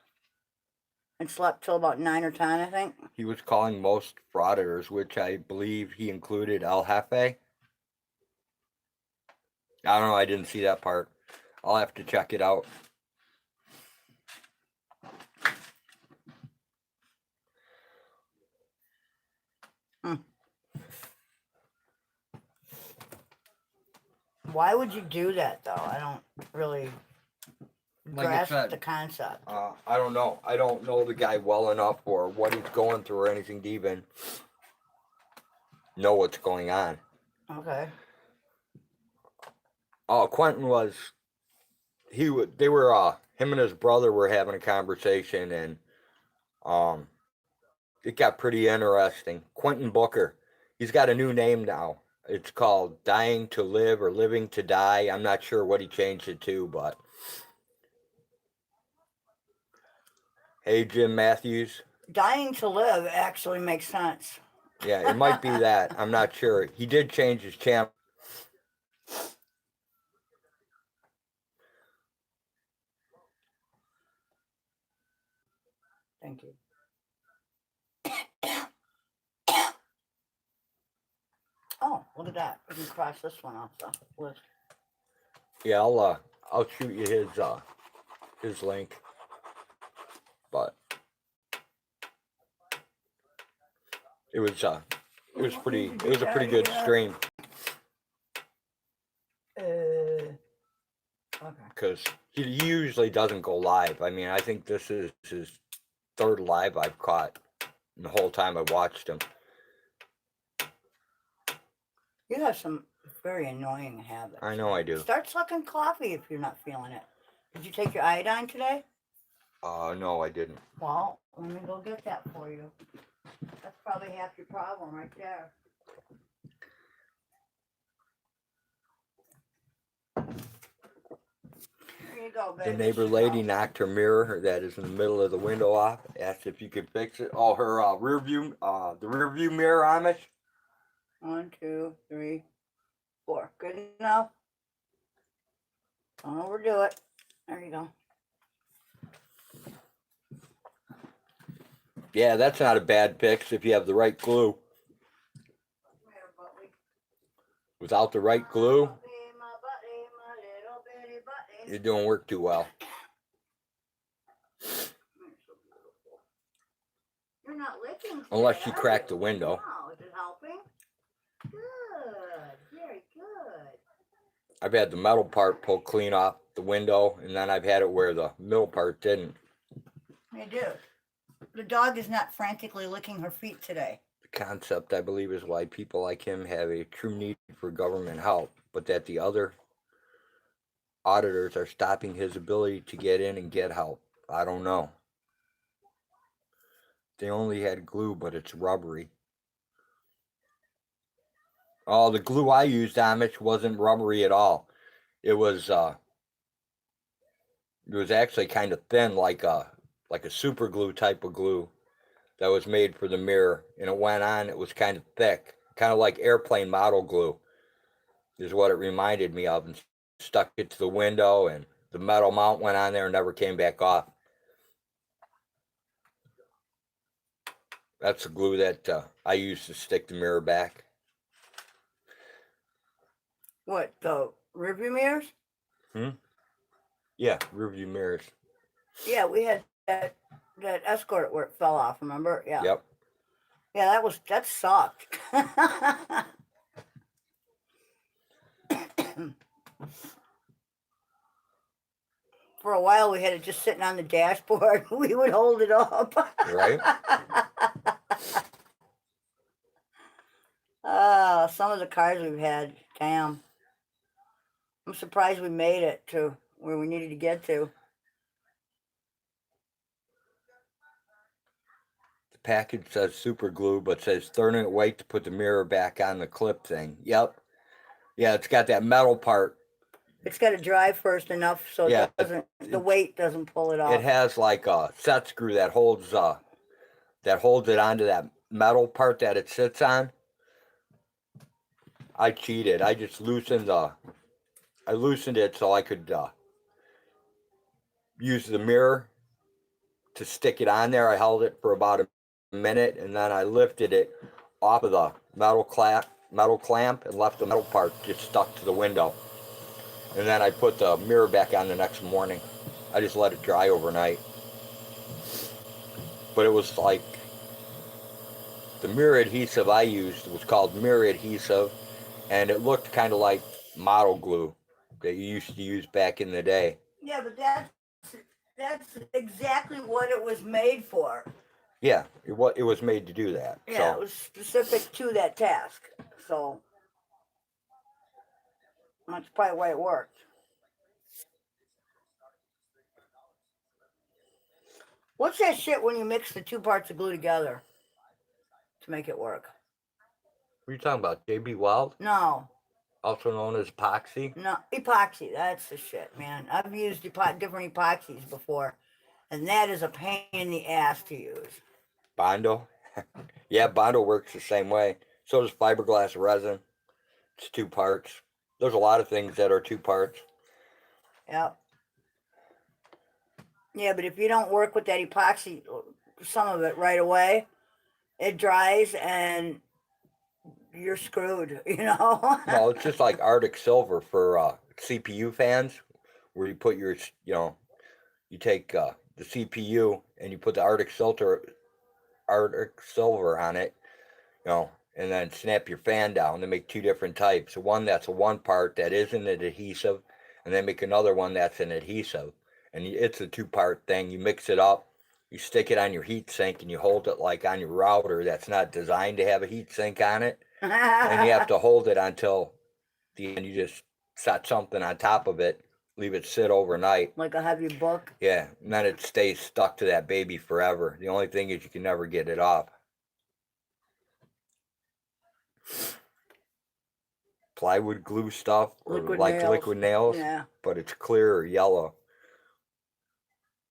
and slept till about 9 or 10, I think. He was calling most frauditors, which I believe he included El Jefe. I don't know, I didn't see that part. I'll have to check it out. Why would you do that, though? I don't really grasp the concept. I don't know. I don't know the guy well enough or what he's going through or anything to even know what's going on. Okay. Oh, Quentin was... him and his brother were having a conversation, and it got pretty interesting. Quentin Booker, he's got a new name now. It's called Dying to Live or Living to Die. I'm not sure what he changed it to, but... Hey, Jim Matthews. Dying to Live actually makes sense. Yeah, it might be that. I'm not sure. He did change his channel. Thank you. Oh, look at that. We can cross this one off the list. Yeah, I'll shoot you his link. But it was a pretty good stream. Okay. Because he usually doesn't go live. I mean, I think this is his 3rd live I've caught in the whole time I've watched him. You have some very annoying habits. I know I do. Start sucking coffee if you're not feeling it. Did you take your iodine today? No, I didn't. Well, let me go get that for you. That's probably half your problem right there. Here you go, baby. The neighbor lady knocked her mirror that is in the middle of the window off. Asked if you could fix it. Oh, her the rear view mirror, Amish. 1, 2, 3, 4. Good enough. Don't overdo it. There you go. Yeah, that's not a bad fix if you have the right glue. Without the right glue, it don't work too well. You're not licking today, Unless you are crack the you? window. No, is it helping? Good, very good. I've had the metal part pulled clean off the window, and then I've had it where the middle part didn't. They do. The dog is not frantically licking her feet today. The concept, I believe, is why people like him have a true need for government help, but that the other auditors are stopping his ability to get in and get help. I don't know. They only had glue, but it's rubbery. Oh, the glue I used, Amish, wasn't rubbery at all. It was actually kind of thin, like a super glue type of glue that was made for the mirror, and it went on. It was kind of thick, kind of like airplane model glue, is what it reminded me of, and stuck it to the window, and the metal mount went on there and never came back off. That's the glue that I used to stick the mirror back. What, the rearview mirrors? Yeah, rearview mirrors. Yeah, we had that escort where it fell off, remember? Yeah. Yep. Yeah, that sucked. For a while, we had it just sitting on the dashboard. We would hold it up. Right? Some of the cars we've had, damn. I'm surprised we made it to where we needed to get to. The package says super glue, but says thermite weight to put the mirror back on the clip thing. Yep. Yeah, it's got that metal part. It's got to dry first enough so Yeah, the weight doesn't pull it off. It has like a set screw that holds it onto that metal part that it sits on. I cheated. I just loosened it so I could use the mirror to stick it on there. I held it for about a minute, and then I lifted it off of the metal clamp and left the metal part just stuck to the window. And then I put the mirror back on the next morning. I just let it dry overnight. But it was like, the mirror adhesive I used was called mirror adhesive, and it looked kind of like model glue that you used to use back in the day. Yeah, but that's exactly what it was made for. Yeah, it was made to do that. Yeah, so. It was specific to that task. So that's probably why it worked. What's that shit when you mix the two parts of glue together to make it work? What are you talking about? JB Weld? No. Also known as epoxy? No, epoxy. That's the shit, man. I've used different epoxies before, and that is a pain in the ass to use. Bondo? Yeah, Bondo works the same way. So does fiberglass resin. It's 2 parts. There's a lot of things that are 2 parts. Yep. Yeah, but if you don't work with that epoxy, some of it right away, it dries and you're screwed, No, it's just like Arctic Silver for CPU fans, where you put your, you take the CPU and you put the Arctic Silver on it, and then snap your fan down. They make 2 different types. One that's a 1 part that isn't an adhesive, and they make another one that's an adhesive. And it's a 2 part thing. You mix it up, you stick it on your heat sink, and you hold it like on your router that's not designed to have a heat sink on it. And you have to hold it until the end. You just set something on top of it, leave it sit overnight. Like a heavy book? Yeah, and then it stays stuck to that baby forever. The only thing is you can never get it off. Plywood glue stuff, or liquid nails, yeah. But it's clear or yellow.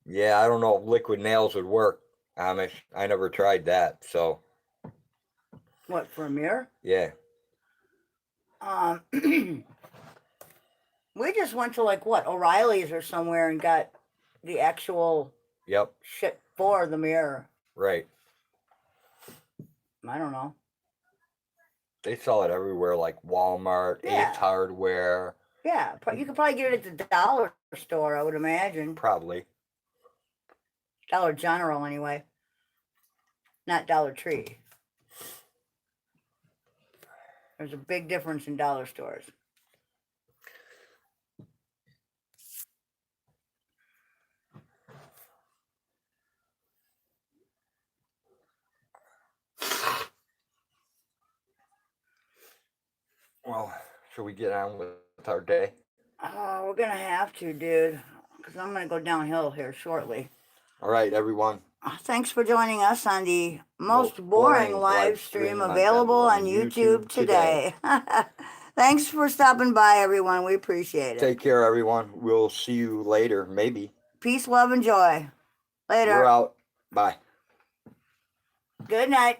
Yeah, I don't know if liquid nails would work, Amish. I never tried that, so. What, for a mirror? Yeah. We just went to O'Reilly's or somewhere and got the actual shit for the mirror. Right. I don't know. They sell it everywhere, like Walmart, Ace Hardware. Yeah, you could probably get it at the dollar store, I would imagine. Probably. Dollar General, anyway. not Dollar Tree. There's a big difference in dollar stores. Well, should we get on with our day? Oh, we're gonna have to, dude, because I'm gonna go downhill here shortly. All right, everyone. Thanks for joining us on the most boring live stream available on YouTube today. Thanks for stopping by, everyone. We appreciate it. Take care, everyone. We'll see you later, maybe. Peace, love, and joy. Later. We're out. Bye. Good night.